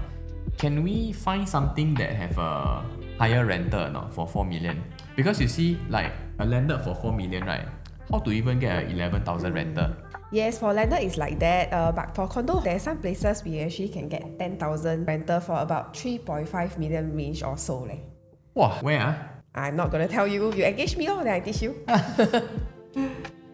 can we find something that have a higher rental or not for 4 million? Because you see, like, a landed for 4 million, right, how to even get a 11,000 rental? Yes, for landed it's like that, but for condo, there are some places we actually can get 10,000 rental for about 3.5 million range or so leh. Wow, where I'm not gonna tell you. You engage me then I teach you.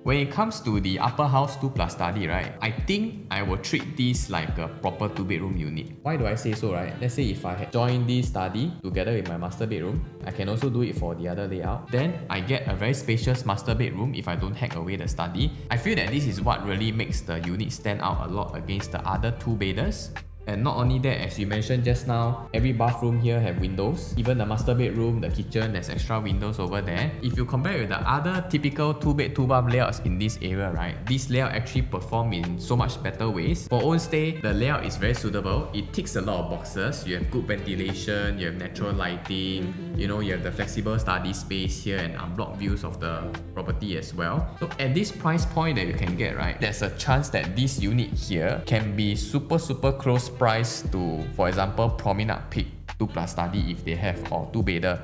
When it comes to the Upperhouse 2+ study, right, I think I will treat this like a proper 2-bedroom unit. Why do I say so, right? Let's say if I had joined this study together with my master bedroom, I can also do it for the other layout. Then I get a very spacious master bedroom if I don't hack away the study. I feel that this is what really makes the unit stand out a lot against the other 2-bedders. And not only that, as you mentioned just now, every bathroom here have windows. Even the master bedroom, the kitchen, there's extra windows over there. If you compare with the other typical 2-bed, 2-bath layouts in this area, right, this layout actually perform in so much better ways. For own stay, the layout is very suitable. It ticks a lot of boxes. You have good ventilation, you have natural lighting, you have the flexible study space here and unblocked views of the property as well. So at this price point that you can get, right, there's a chance that this unit here can be super close price to, for example, Promenade Peak 2+ study if they have, or 2-bedder.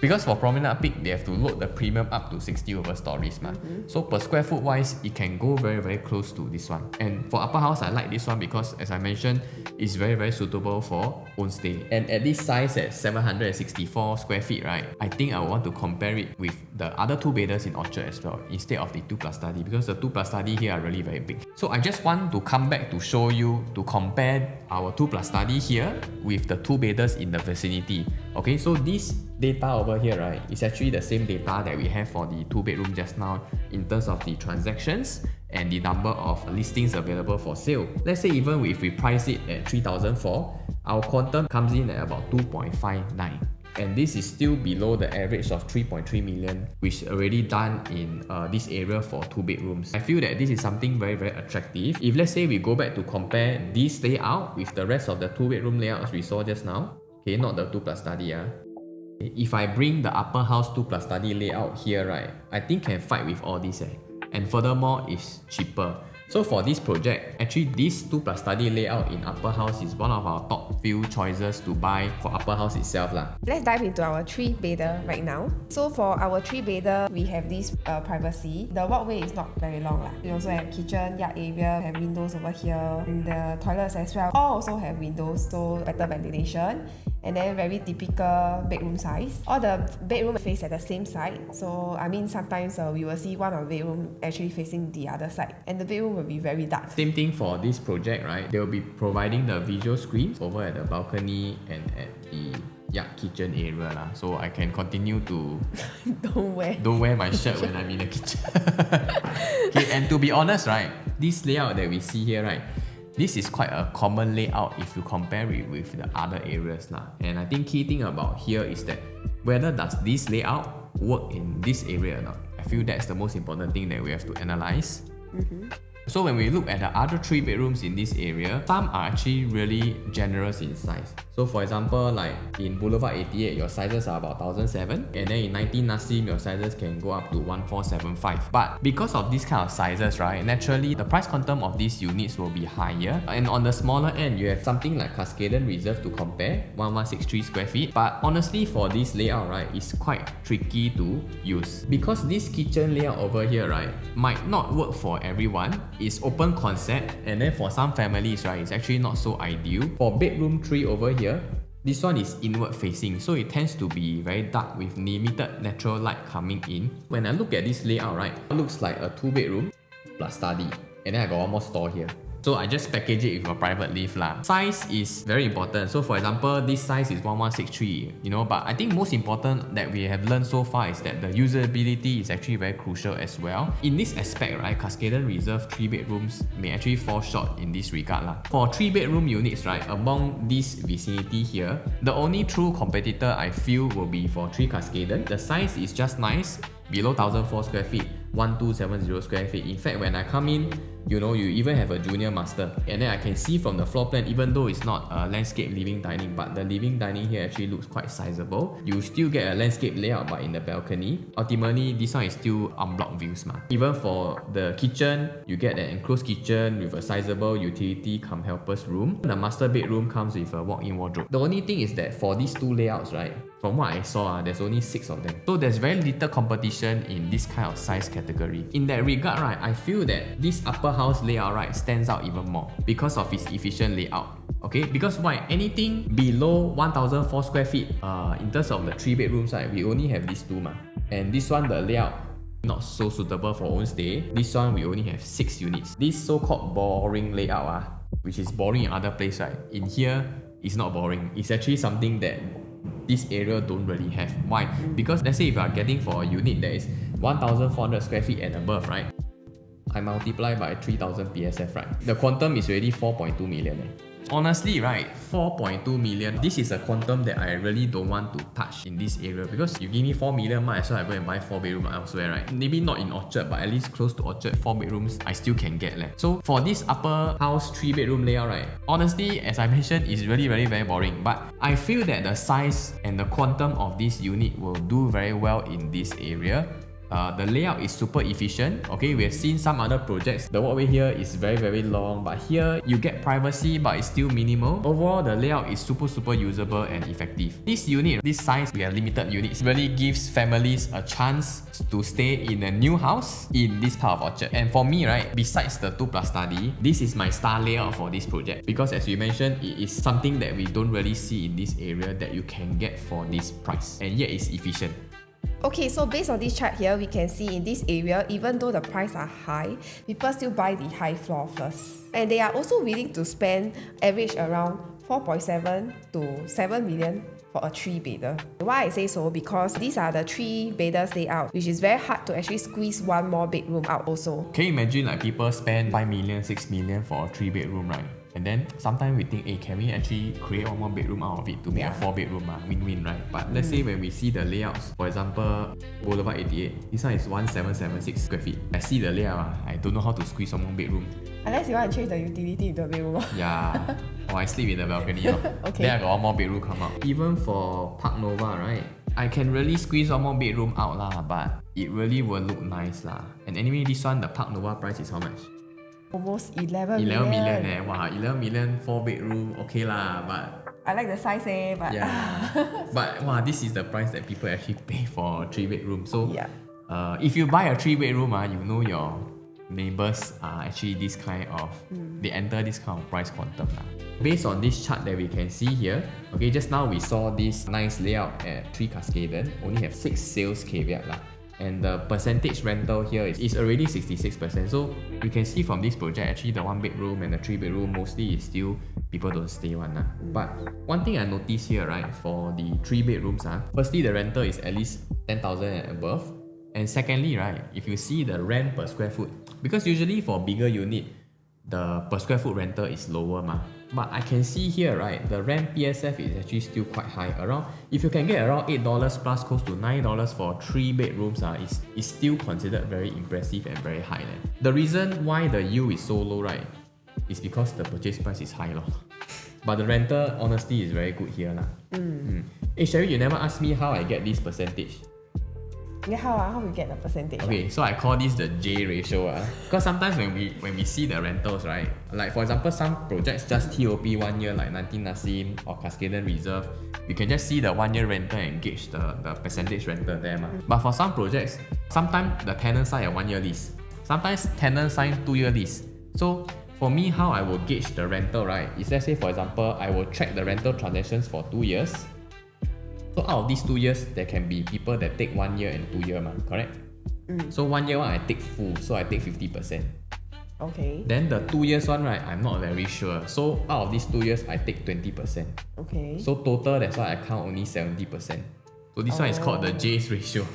Because for Promenade Peak, they have to load the premium up to 60 over stories. So per square foot wise, it can go very close to this one. And for Upperhouse, I like this one because, as I mentioned, it's very suitable for own stay. And at this size at 764 square feet, right, I think I want to compare it with the other 2-bedders in Orchard as well, instead of the 2+ study, because the 2+ study here are really very big. So I just want to come back to show you, to compare our 2+ study here with the 2-bedders in the vicinity. Okay, so this data over here, right, is actually the same data that we have for the 2-bedroom just now in terms of the transactions and the number of listings available for sale. Let's say even if we price it at 3,004, our quantum comes in at about 2.59. And this is still below the average of 3.3 million, which is already done in this area for 2 bedrooms. I feel that this is something very attractive. If let's say we go back to compare this layout with the rest of the 2-bedroom layouts we saw just now, okay, not the 2+ study. If I bring the Upperhouse 2+ study layout here, right, I think can fight with all this. And furthermore, it's cheaper. So for this project, actually this 2+ study layout in Upperhouse is one of our top few choices to buy for Upperhouse itself lah. Let's dive into our 3-bedder right now. So for our 3-bedder, we have this privacy. The walkway is not very long lah. We also have kitchen, yard area, have windows over here, and the toilets as well. All also have windows, so better ventilation. And then very typical bedroom size. All the bedroom face at the same side. So I mean sometimes we will see one of the bedroom actually facing the other side. And the bedroom will be very dark. Same thing for this project, right? They will be providing the visual screens over at the balcony and at the kitchen area lah. So I can continue to Don't wear my shirt when I'm in the kitchen. Okay, and to be honest, right, this layout that we see here, right, this is quite a common layout if you compare it with the other areas lah. And I think key thing about here is that whether does this layout work in this area or not. I feel that's the most important thing that we have to analyze. So when we look at the other 3 bedrooms in this area, some are actually really generous in size. So for example, like in Boulevard 88, your sizes are about 1,007, and then in 19 Nassim, your sizes can go up to 1,475. But because of these kind of sizes, right, naturally the price quantum of these units will be higher. And on the smaller end, you have something like Cascaden Reserve to compare, 1163 square feet. But honestly, for this layout, right, it's quite tricky to use because this kitchen layout over here, right, might not work for everyone. It's open concept, and then for some families, right, it's actually not so ideal. For bedroom 3 over here, this one is inward facing, so it tends to be very dark with limited natural light coming in. When I look at this layout, right, it looks like a 2-bedroom plus study, and then I got one more store here. So I just package it with a private lift lah. Size is very important. So for example, this size is 1163, you know, but I think most important that we have learned so far is that the usability is actually very crucial as well. In this aspect, right, Cascaden Reserve 3 bedrooms may actually fall short in this regard lah. For 3-bedroom units, right, among this vicinity here, the only true competitor I feel will be for 3 Cascaden. The size is just nice, below 1,004 square feet, 1,270 square feet. In fact, when I come in, you know, you even have a junior master, and then I can see from the floor plan, even though it's not a landscape living dining, but the living dining here actually looks quite sizable. You still get a landscape layout but in the balcony. Ultimately, this one is still unblocked views ma. Even for the kitchen, you get an enclosed kitchen with a sizable utility cum helpers room. The master bedroom comes with a walk-in wardrobe. The only thing is that for these 2 layouts, right, from what I saw, there's only 6 of them. So there's very little competition in this kind of size category. In that regard, right, I feel that this Upperhouse layout, right, stands out even more because of its efficient layout. Okay, because why? Anything below 1,004 square feet, in terms of the 3 bedrooms, right, we only have these 2 ma. And this one, the layout, not so suitable for own stay. This one, we only have 6 units. This so-called boring layout, which is boring in other place, right, in here, it's not boring. It's actually something that this area don't really have. Why? Because let's say if you are getting for a unit that is 1,400 square feet and above, right, I multiply by 3,000 PSF, right, the quantum is already 4.2 million. Honestly, right, 4.2 million, this is a quantum that I really don't want to touch in this area, because you give me 4 million, might as well I go and buy 4 bedroom elsewhere, right? Maybe not in Orchard, but at least close to Orchard, 4 bedrooms I still can get leh. So for this Upperhouse 3 bedroom layout, right, honestly, as I mentioned, it's really very boring, but I feel that the size and the quantum of this unit will do very well in this area. The layout is super efficient. Okay, we have seen some other projects. The walkway here is very long, but here you get privacy, but it's still minimal. Overall, the layout is super usable and effective. This unit, this size, we have limited units, really gives families a chance to stay in a new house in this part of Orchard. And for me, right, besides the 2+ study, this is my star layout for this project, because as we mentioned, it is something that we don't really see in this area that you can get for this price, and yet it's efficient. Okay, so based on this chart here, we can see in this area, even though the price are high, people still buy the high floor first. And they are also willing to spend average around 4.7 to 7 million for a 3-bedder. Why I say so? Because these are the 3-bedders layout, which is very hard to actually squeeze one more bedroom out also. Can you imagine like people spend 5 million, 6 million for a 3-bedroom, right? And then sometimes we think, hey, can we actually create one more bedroom out of it to make a 4-bedroom, win-win, right? But let's say when we see the layouts, for example, Boulevard 88, this one is 1,776 square feet. I see the layout, I don't know how to squeeze one more bedroom. Unless you want to change the utility in the bedroom. Yeah, or I sleep in the balcony. Okay. Then I got one more bedroom come out. Even for Park Nova, right, I can really squeeze one more bedroom out lah, but it really will look nice lah. And anyway, this one, the Park Nova price is how much? Almost 11 11 million million. Wow, 11 million, 4 bedroom, okay lah, but I like the size but yeah. But wow, this is the price that people actually pay for a 3 bedroom. So yeah. if you buy a 3 bedroom, you know your neighbors are actually this kind of, they enter this kind of price quantum. Based on this chart that we can see here, okay, just now we saw this nice layout at 3 Cascaden, only have 6 sales caveat lah. And the percentage rental here is already 66%. So you can see from this project, actually the 1 bedroom and the 3 bedroom mostly is still people don't stay one. But one thing I noticed here, right, for the 3 bedrooms, firstly the rental is at least 10,000 and above. And secondly, right, if you see the rent per square foot, because usually for bigger unit, the per square foot rental is lower but I can see here, right, the rent PSF is actually still quite high. Around, if you can get around $8 plus close to $9 for 3 bedrooms, is still considered very impressive and very high. The reason why the yield is so low, right, is because the purchase price is high. But the rental, honestly, is very good here. Hey Sherry, you never asked me how I get this percentage. Yeah, how we get the percentage? Okay, so I call this the J ratio. Because sometimes when we see the rentals, right, like for example, some projects just TOP 1 year, like 19 Nassim or Cascaden Reserve, you can just see the 1 year rental and gauge the percentage rental there. But for some projects, sometimes the tenant sign a 1 year lease, sometimes tenant sign 2 year lease. So for me, how I will gauge the rental, right, is let's say for example, I will track the rental transactions for 2 years. So out of these 2 years, there can be people that take 1 year and 2 year, correct? So 1 year one, I take full, so I take 50%. Okay. Then the 2 years one, right, I'm not very sure. So out of these 2 years, I take 20%. Okay. So total, that's why I count only 70%. So this one is called the J's ratio.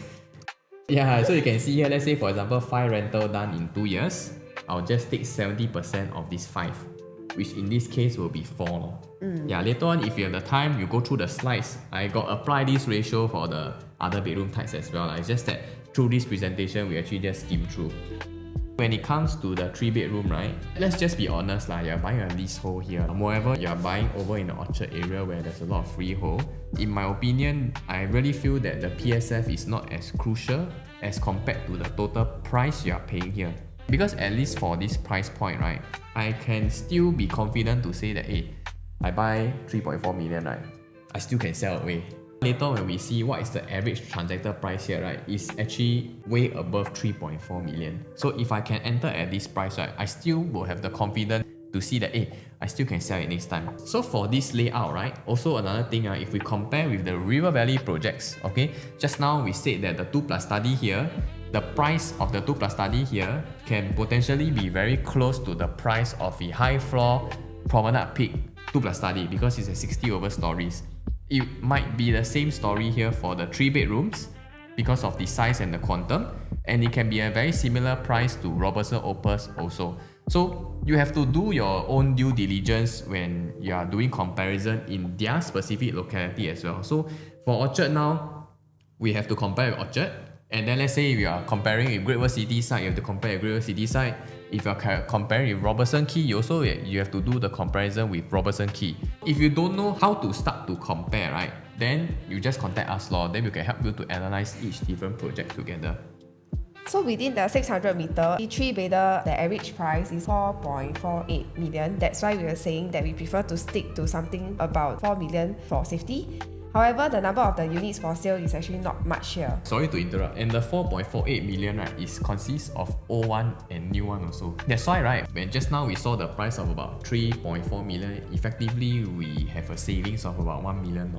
Yeah, so you can see here, let's say for example, 5 rental done in 2 years, I'll just take 70% of these 5. Which in this case will be 4. Yeah, later on, if you have the time, you go through the slides. I got apply this ratio for the other bedroom types as well. It's just that through this presentation, we actually just skim through. When it comes to the 3 bedroom, right, let's just be honest, you're buying a leasehold here. Moreover, you're buying over in the Orchard area where there's a lot of freehold. In my opinion, I really feel that the PSF is not as crucial as compared to the total price you are paying here. Because at least for this price point, right, I can still be confident to say that, hey, I buy 3.4 million, right, I still can sell away. Later when we see what is the average transactor price here, right, is actually way above 3.4 million. So if I can enter at this price, right, I still will have the confidence to see that, hey, I still can sell it next time. So for this layout, right, also another thing, if we compare with the River Valley projects, okay, just now we said that the 2+ study here, the price of the 2+ study here can potentially be very close to the price of the high floor Promenade Peak 2+ study because it's a 60 over stories. It might be the same story here for the 3 bedrooms because of the size and the quantum, and it can be a very similar price to Robertson Opus also. So you have to do your own due diligence when you are doing comparison in their specific locality as well. So for Orchard now, we have to compare with Orchard. And then let's say we are comparing with Great World City side, you have to compare with Great World City side. If you are comparing with Robertson Quay, you have to do the comparison with Robertson Quay. If you don't know how to start to compare, right, then you just contact us, then we can help you to analyze each different project together. So within the 600 meter, the 3-bedder, the average price is 4.48 million. That's why we were saying that we prefer to stick to something about 4 million for safety. However, the number of the units for sale is actually not much here. Sorry to interrupt. And the 4.48 million, right, consists of O1 and new one also. That's why, right, when just now we saw the price of about 3.4 million, effectively we have a savings of about $1 million.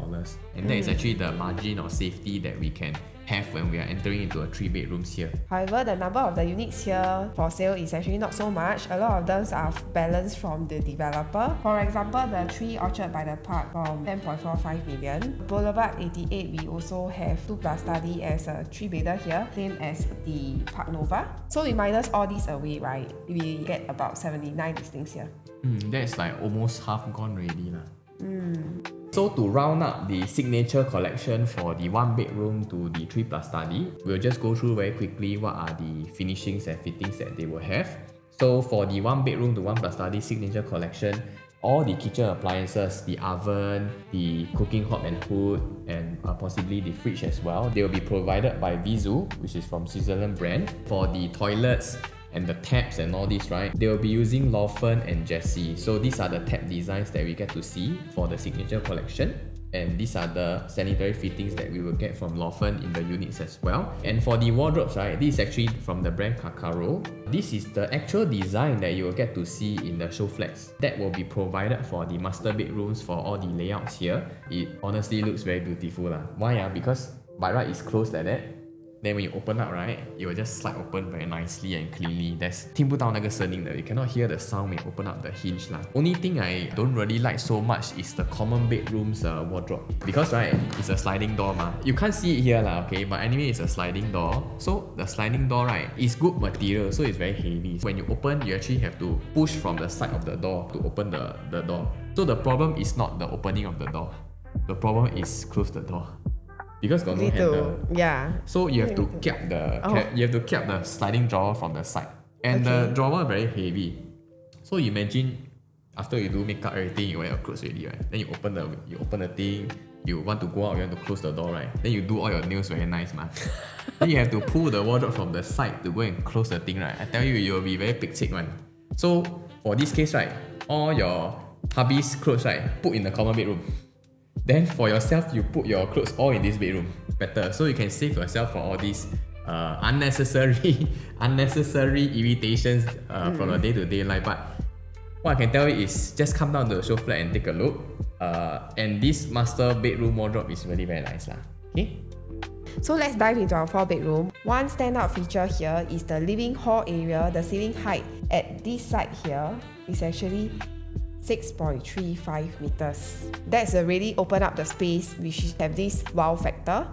And that is actually the margin of safety that we can have when we are entering into a 3 bedrooms here. However, the number of the units here for sale is actually not so much. A lot of those are balanced from the developer. For example, the 3 Orchard by the Park from 10.45 million. Boulevard 88, we also have 2+ study as a 3-bedder here, same as the Park Nova. So we minus all these away, right, we get about 79 listings here. That's like almost half gone already. So to round up the signature collection for the 1 bedroom to the 3+ study, we'll just go through very quickly what are the finishings and fittings that they will have. So for the 1 bedroom to 1+ study signature collection, all the kitchen appliances, the oven, the cooking hob and hood, and possibly the fridge as well, they will be provided by Vizu, which is from Switzerland brand. For the toilets, and the tabs and all this, right? They will be using Lawfern and Jessie. So these are the tab designs that we get to see for the signature collection. And these are the sanitary fittings that we will get from Lawfern in the units as well. And for the wardrobes, right, this is actually from the brand Kakaro. This is the actual design that you will get to see in the show flags. That will be provided for the master bedrooms for all the layouts here. It honestly looks very beautiful. Why? Because by right it's closed like that. Then when you open up, right, it will just slide open very nicely and cleanly. There's 听不到那个声音的, you cannot hear the sound when you open up the hinge lah. Only thing I don't really like so much is the common bedroom's wardrobe. Because right, it's a sliding door ma. You can't see it here lah, okay, but anyway it's a sliding door. So the sliding door, right, is good material, so it's very heavy. When you open, you actually have to push from the side of the door to open the door. So the problem is not the opening of the door. The problem is close the door. Because got no handle. Yeah. So you have to cap the sliding drawer from the side. And the drawer very heavy. So you imagine after you do makeup everything, you wear your clothes already, right? Then you open the thing, you want to go out, you want to close the door, right? Then you do all your nails very nice, man. Then you have to pull the wardrobe from the side to go and close the thing, right? I tell you, you'll be very pek-cek one. So for this case, right, all your hubby's clothes, right, put in the common bedroom. Then for yourself, you put your clothes all in this bedroom. Better. So you can save yourself from all these unnecessary irritations from the day-to-day life. But what I can tell you is just come down to the show flat and take a look. And this master bedroom wardrobe is really very nice. Okay? So let's dive into our 4-bedroom. One standout feature here is the living hall area. The ceiling height at this side here is actually 6.35 meters. That's already open up the space, which have this wow factor.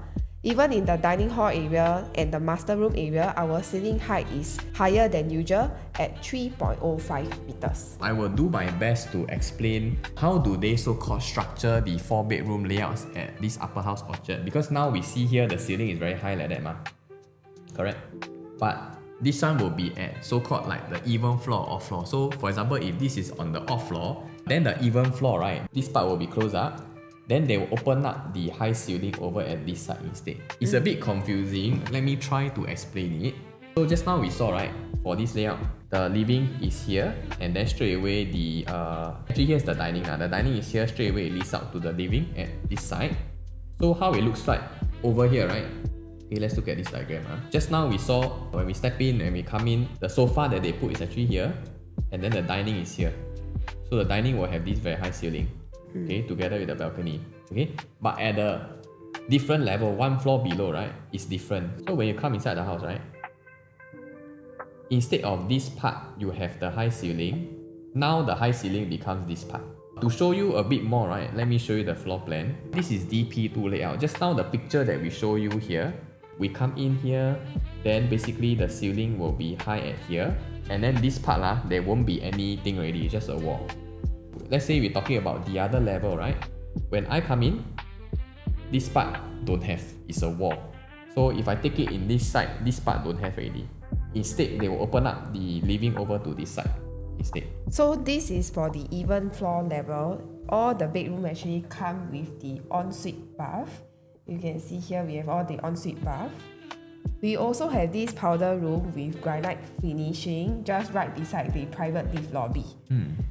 Even in the dining hall area and the master room area, our ceiling height is higher than usual at 3.05 meters. I will do my best to explain how do they so-called structure the 4-bedroom layouts at this Upperhouse Orchard, because now we see here the ceiling is very high like that ma. Correct? But this one will be at so-called like the even floor or off floor. So for example, if this is on the off floor, then the even floor, right, this part will be closed up. Then they will open up the high ceiling over at this side instead. It's a bit confusing. Let me try to explain it. So just now we saw, right, for this layout, the living is here, and then straight away the actually here's the dining. The dining is here, straight away it leads out to the living at this side. So how it looks like over here, right? Okay, let's look at this diagram. Just now we saw when we step in and we come in, the sofa that they put is actually here, and then the dining is here. So the dining will have this very high ceiling, okay, together with the balcony. Okay, but at a different level, one floor below, right, is different. So when you come inside the house, right, instead of this part, you have the high ceiling. Now the high ceiling becomes this part. To show you a bit more, right, let me show you the floor plan. This is DP2 layout. Just now the picture that we show you here, we come in here, then basically the ceiling will be high at here, and then this part there won't be anything already, it's just a wall. Let's say we're talking about the other level, right? When I come in, this part don't have, it's a wall. So if I take it in this side, this part don't have already. Instead, they will open up the living over to this side instead. So this is for the even floor level. All the bedroom actually come with the ensuite bath. You can see here we have all the ensuite bath. We also have this powder room with granite finishing just right beside the private lift lobby.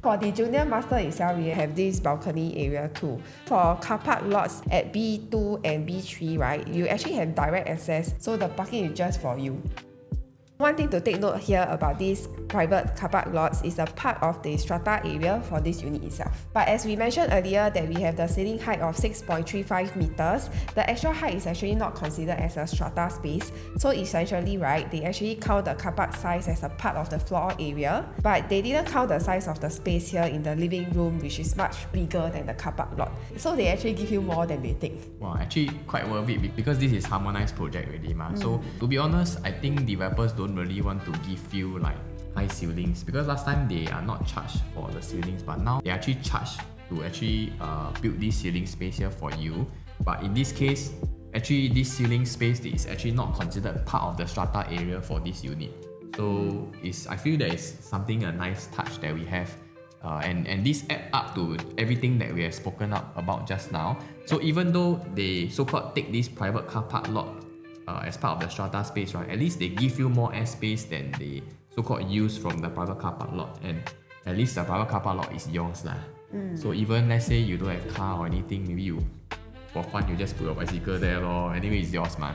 For the junior master itself, we have this balcony area too. For car park lots at B2 and B3, right, you actually have direct access, so the parking is just for you. One thing to take note here about these private car park lots is a part of the strata area for this unit itself. But as we mentioned earlier that we have the ceiling height of 6.35 meters, the extra height is actually not considered as a strata space. So essentially, right, they actually count the car park size as a part of the floor area, but they didn't count the size of the space here in the living room, which is much bigger than the car park lot. So they actually give you more than they take. Wow, actually quite worth it because this is harmonized project already ma. So to be honest, I think developers don't really want to give you like high ceilings because last time they are not charged for the ceilings, but now they actually charge to actually build this ceiling space here for you. But in this case, actually this ceiling space is actually not considered part of the strata area for this unit. So I feel that is something, a nice touch that we have. And this add up to everything that we have spoken up about just now. So even though they so-called take this private car park lot as part of the strata space, right, at least they give you more airspace than the so-called use from the private car park lot, and at least the private car park lot is yours lah. So even let's say you don't have car or anything, maybe you, for fun, you just put your bicycle there lor. Anyway, it's yours ma.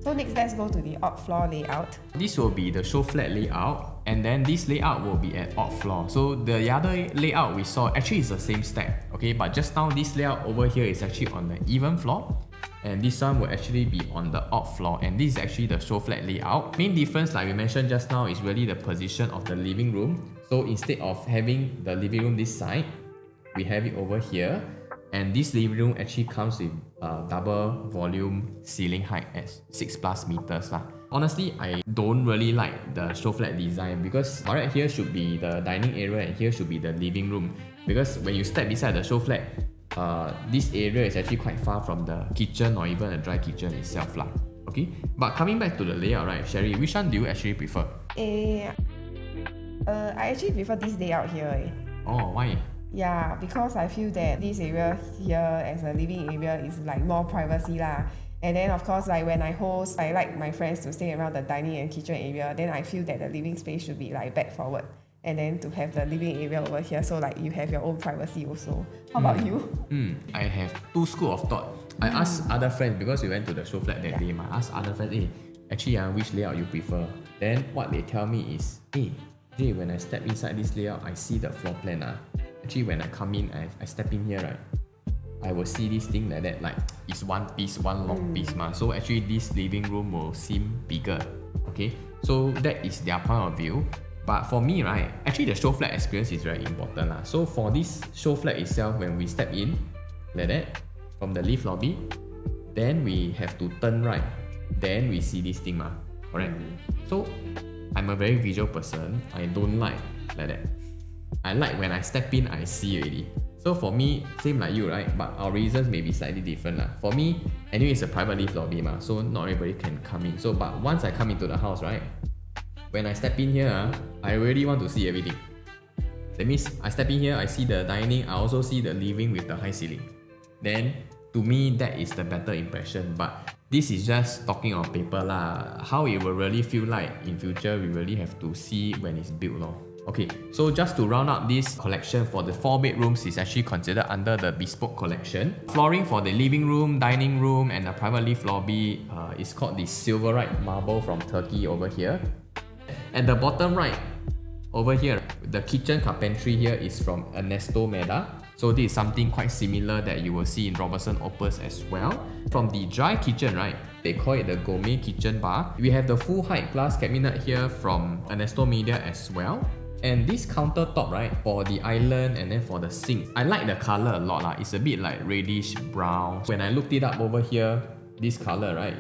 So next, let's go to the odd floor layout. This will be the show flat layout, and then this layout will be at odd floor. So the other layout we saw actually is the same stack, okay? But just now this layout over here is actually on the even floor, and this one will actually be on the odd floor, and this is actually the show flat layout. Main difference, like we mentioned just now, is really the position of the living room. So instead of having the living room this side, we have it over here, and this living room actually comes with double volume ceiling height at 6+ meters lah. Honestly, I don't really like the show flat design because right here should be the dining area and here should be the living room. Because when you step beside the show flat, this area is actually quite far from the kitchen or even a dry kitchen itself lah. Okay, but coming back to the layout, right, Sherry, which one do you actually prefer? I actually prefer this layout here. Oh, why? Yeah, because I feel that this area here as a living area is like more privacy lah. And then of course, like when I host, I like my friends to stay around the dining and kitchen area. Then I feel that the living space should be like back forward, and then to have the living area over here, so like you have your own privacy also. How about you? I have two school of thought. I asked other friends because we went to the show flat that day. I asked other friends, hey, actually, which layout you prefer? Then what they tell me is, hey, Jay, when I step inside this layout, I see the floor plan. Actually, when I come in, I step in here, right, I will see this thing like that, like it's one piece, one long piece ma. So actually this living room will seem bigger. Okay, so that is their point of view. But for me, right, actually the show flat experience is very important lah. So for this show flat itself, when we step in like that from the lift lobby, then we have to turn right, then we see this thing ma. Correct. So I'm a very visual person. I don't like that. I like when I step in, I see already. So for me, same like you, right? But our reasons may be slightly different lah. For me, anyway, it's a private lift lobby ma, so not everybody can come in. So but once I come into the house, right, when I step in here, I really want to see everything. That means I step in here, I see the dining, I also see the living with the high ceiling. Then to me, that is the better impression. But this is just talking on paper lah. How it will really feel like in future, we really have to see when it's built lor. Okay, so just to round up this collection, for the 4 bedrooms is actually considered under the Bespoke Collection. Flooring for the living room, dining room, and the private lift lobby is called the Silverite marble from Turkey over here. At the bottom right, over here, the kitchen carpentry here is from Ernesto Meda. So this is something quite similar that you will see in Robertson Opus as well. From the dry kitchen, right, they call it the gourmet kitchen bar. We have the full height glass cabinet here from Ernesto Media as well. And this countertop, right, for the island and then for the sink, I like the color a lot lah. It's a bit like reddish brown. When I looked it up over here, this color, right,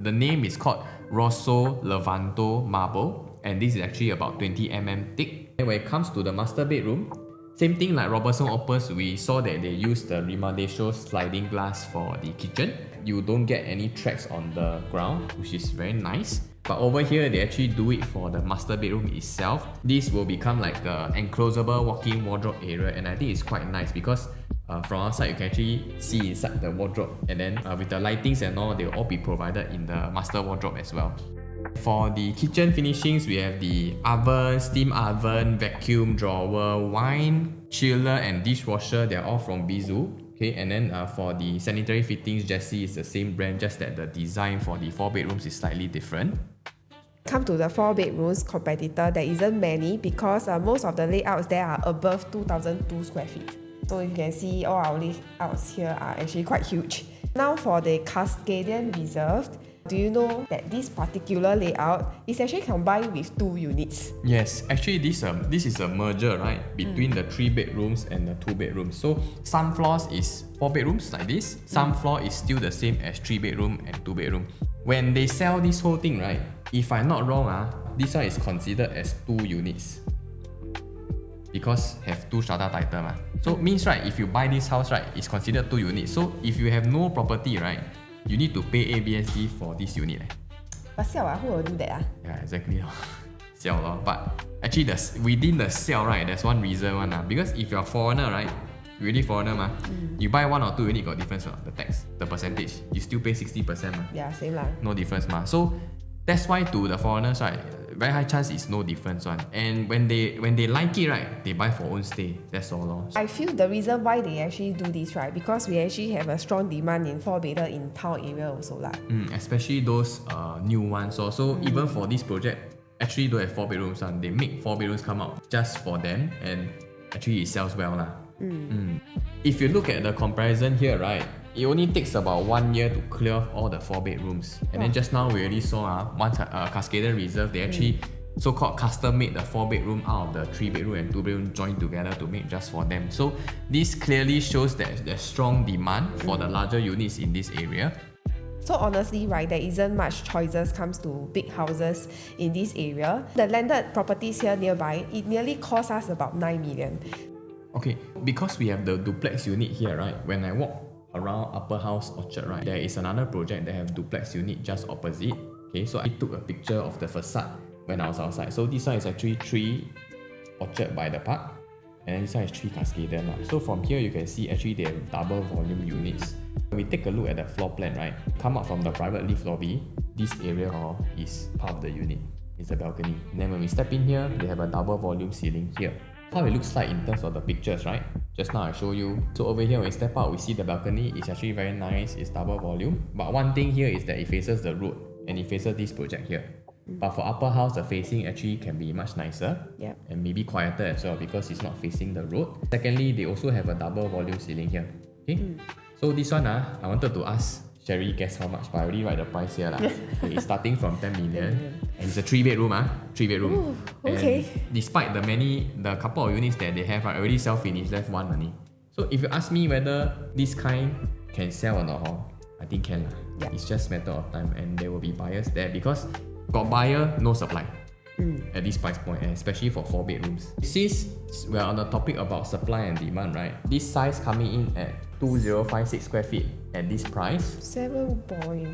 the name is called Rosso Levanto Marble, and this is actually about 20 mm thick. And when it comes to the master bedroom, same thing like Robertson Opus, we saw that they used the Rimadescio sliding glass for the kitchen. You don't get any tracks on the ground, which is very nice. But over here, they actually do it for the master bedroom itself. This will become like an enclosable walk-in wardrobe area, and I think it's quite nice because from outside you can actually see inside the wardrobe, and then with the lightings and all, they'll all be provided in the master wardrobe as well. For the kitchen finishings, we have the oven, steam oven, vacuum drawer, wine chiller, and dishwasher. They're all from Bizu. Okay, and then for the sanitary fittings, Jessie is the same brand, just that the design for the 4 bedrooms is slightly different. Come to the 4 bedrooms competitor, there isn't many because most of the layouts there are above 2002 square feet. So you can see all our layouts here are actually quite huge. Now for the Cascadian Reserved, do you know that this particular layout is actually combined with 2 units? Yes, actually this is a merger, right, between the 3 bedrooms and the 2 bedrooms. So some floors is 4 bedrooms like this, some floor is still the same as 3 bedroom and 2 bedroom. When they sell this whole thing, right, if I'm not wrong, this one is considered as 2 units because have 2 strata title. So means, right, if you buy this house, right, it's considered 2 units. So if you have no property, right, you need to pay ABSD for this unit. But who will do that? Yeah, exactly. But actually, within the sale, right, there's one reason because if you're a foreigner, right, you really foreigner you buy 1 or 2 unit, got difference the tax, the percentage, you still pay 60%. Yeah, same lah. No difference So That's why to the foreigners, right, very high chance is no difference one. And when they like it, right, they buy for own stay. That's all lor. I feel the reason why they actually do this, right, because we actually have a strong demand in 4-bedder in town area also lah. Especially those new ones. So even for this project, actually don't have 4 bedrooms one. They make 4 bedrooms come out just for them, and actually it sells well lah. If you look at the comparison here, right, it only takes about 1 year to clear off all the 4 bedrooms. And then just now we already saw once Cascaden Reserve, they actually so-called custom made the 4 bedroom out of the 3 bedroom and 2 bedroom joined together to make just for them. So this clearly shows that there's strong demand for the larger units in this area. So honestly, right, there isn't much choices comes to big houses in this area. The landed properties here nearby, it nearly costs us about 9 million. Okay, because we have the duplex unit here, right, when I walk around Upperhouse Orchard, right, there is another project that have duplex unit just opposite. Okay, so I took a picture of the facade when I was outside. So this one is actually 3 Orchard by the park, and this one is 3 Cascaden. So from here you can see actually they have double volume units. When we take a look at the floor plan, right, come out from the private lift lobby, this area is part of the unit. It's a balcony. And then when we step in here, they have a double volume ceiling here. How it looks like in terms of the pictures, right? Just now I show you. So over here when we step out, we see the balcony. It's actually very nice. It's double volume. But one thing here is that it faces the road and it faces this project here. But for Upperhouse, the facing actually can be much nicer and maybe quieter as well because it's not facing the road. Secondly, they also have a double volume ceiling here. Okay. So this one, I wanted to ask Sherry guess how much, but I already write the price here. Okay, it's starting from 10 million. And it's a 3 bedroom. 3 bedroom. Ooh, okay. And despite the couple of units that they have, I already sell finished, left one money. So if you ask me whether this kind can sell or not, I think can. It's just a matter of time, and there will be buyers there because got buyer, no supply. At this price point, and especially for 4 bedrooms. Since we're on the topic about supply and demand, right? This size coming in at 2056 square feet at this price, 7.19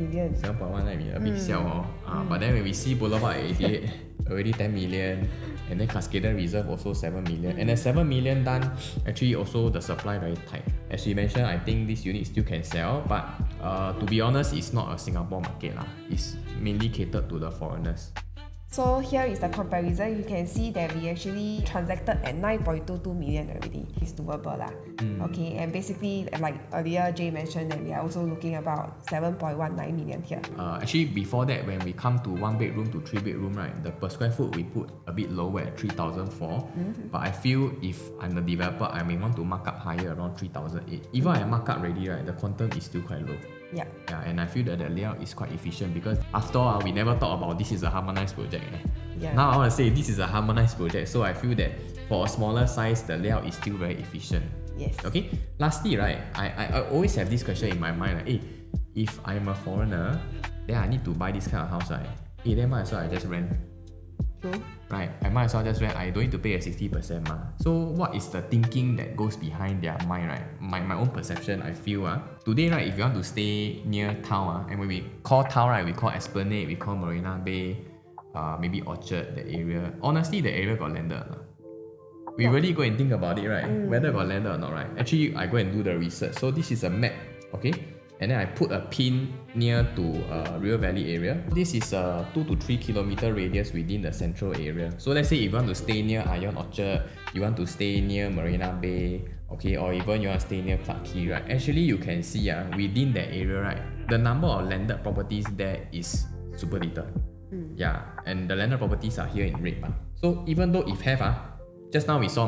million. 7.19 million, a bit sell. But then when we see Boulevard at 88, already 10 million, and then Cascaden Reserve also 7 million. And then 7 million done, actually also the supply very tight. As we mentioned, I think this unit still can sell, but to be honest, it's not a Singapore market. It's mainly catered to the foreigners. So here is the comparison. You can see that we actually transacted at 9.22 million already. It's doable lah. Okay, and basically like earlier Jay mentioned that we are also looking about 7.19 million here. Actually before that, when we come to 1 bedroom to 3 bedroom, right, the per square foot we put a bit lower at 3,004. But I feel if I'm the developer, I may want to mark up higher around 3,008. Even I mark up already, right, the quantum is still quite low. Yeah, and I feel that the layout is quite efficient because after all, we never thought about this is a harmonized project. Now I want to say this is a harmonized project, so I feel that for a smaller size, the layout is still very efficient. Yes. Okay. Lastly, right, I always have this question in my mind, like, hey, if I'm a foreigner, then I need to buy this kind of house, right? Hey, then might as well I just rent. True. Right, I might as well just rent. I don't need to pay a 60%. So what is the thinking that goes behind their mind, right? My own perception, I feel today, right, if you want to stay near town, and when we call town, right, we call Esplanade, we call Marina Bay, maybe Orchard, that area. Honestly, the area got landed. We really go and think about it, right? Whether got landed or not, right? Actually, I go and do the research. So this is a map, okay? And then I put a pin near to River Valley area. This is a 2 to 3 kilometer radius within the central area. So let's say if you want to stay near Ion Orchard, you want to stay near Marina Bay, okay, or even you want to stay near Clarke Quay, right? Actually, you can see within that area, right, the number of landed properties there is super little. Yeah, and the landed properties are here in red. So even though if have, just now we saw,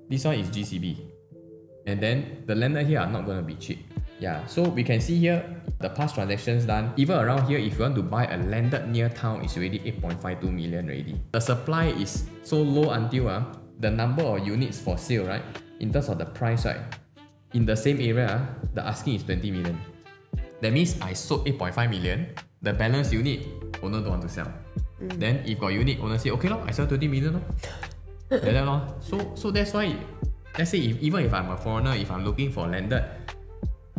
this one is GCB. And then the landed here are not going to be cheap. Yeah, so we can see here the past transactions done. Even around here, if you want to buy a landed near town, it's already 8.52 million already. The supply is so low until the number of units for sale, right, in terms of the price, right, in the same area, the asking is 20 million. That means I sold 8.5 million. The balance unit, owner don't want to sell. Then if got unit, owner say, okay, I sell 20 million. Like that. So that's why, let's say even if I'm a foreigner, if I'm looking for landed,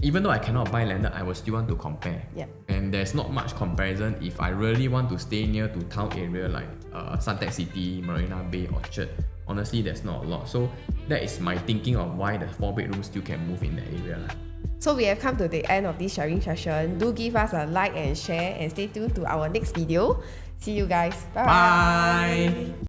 even though I cannot buy landed, I will still want to compare. And there's not much comparison if I really want to stay near to town area like Suntec City, Marina Bay, Orchard. Honestly, there's not a lot. So that is my thinking of why the 4 bedrooms still can move in that area. So we have come to the end of this sharing session. Do give us a like and share and stay tuned to our next video. See you guys. Bye. Bye!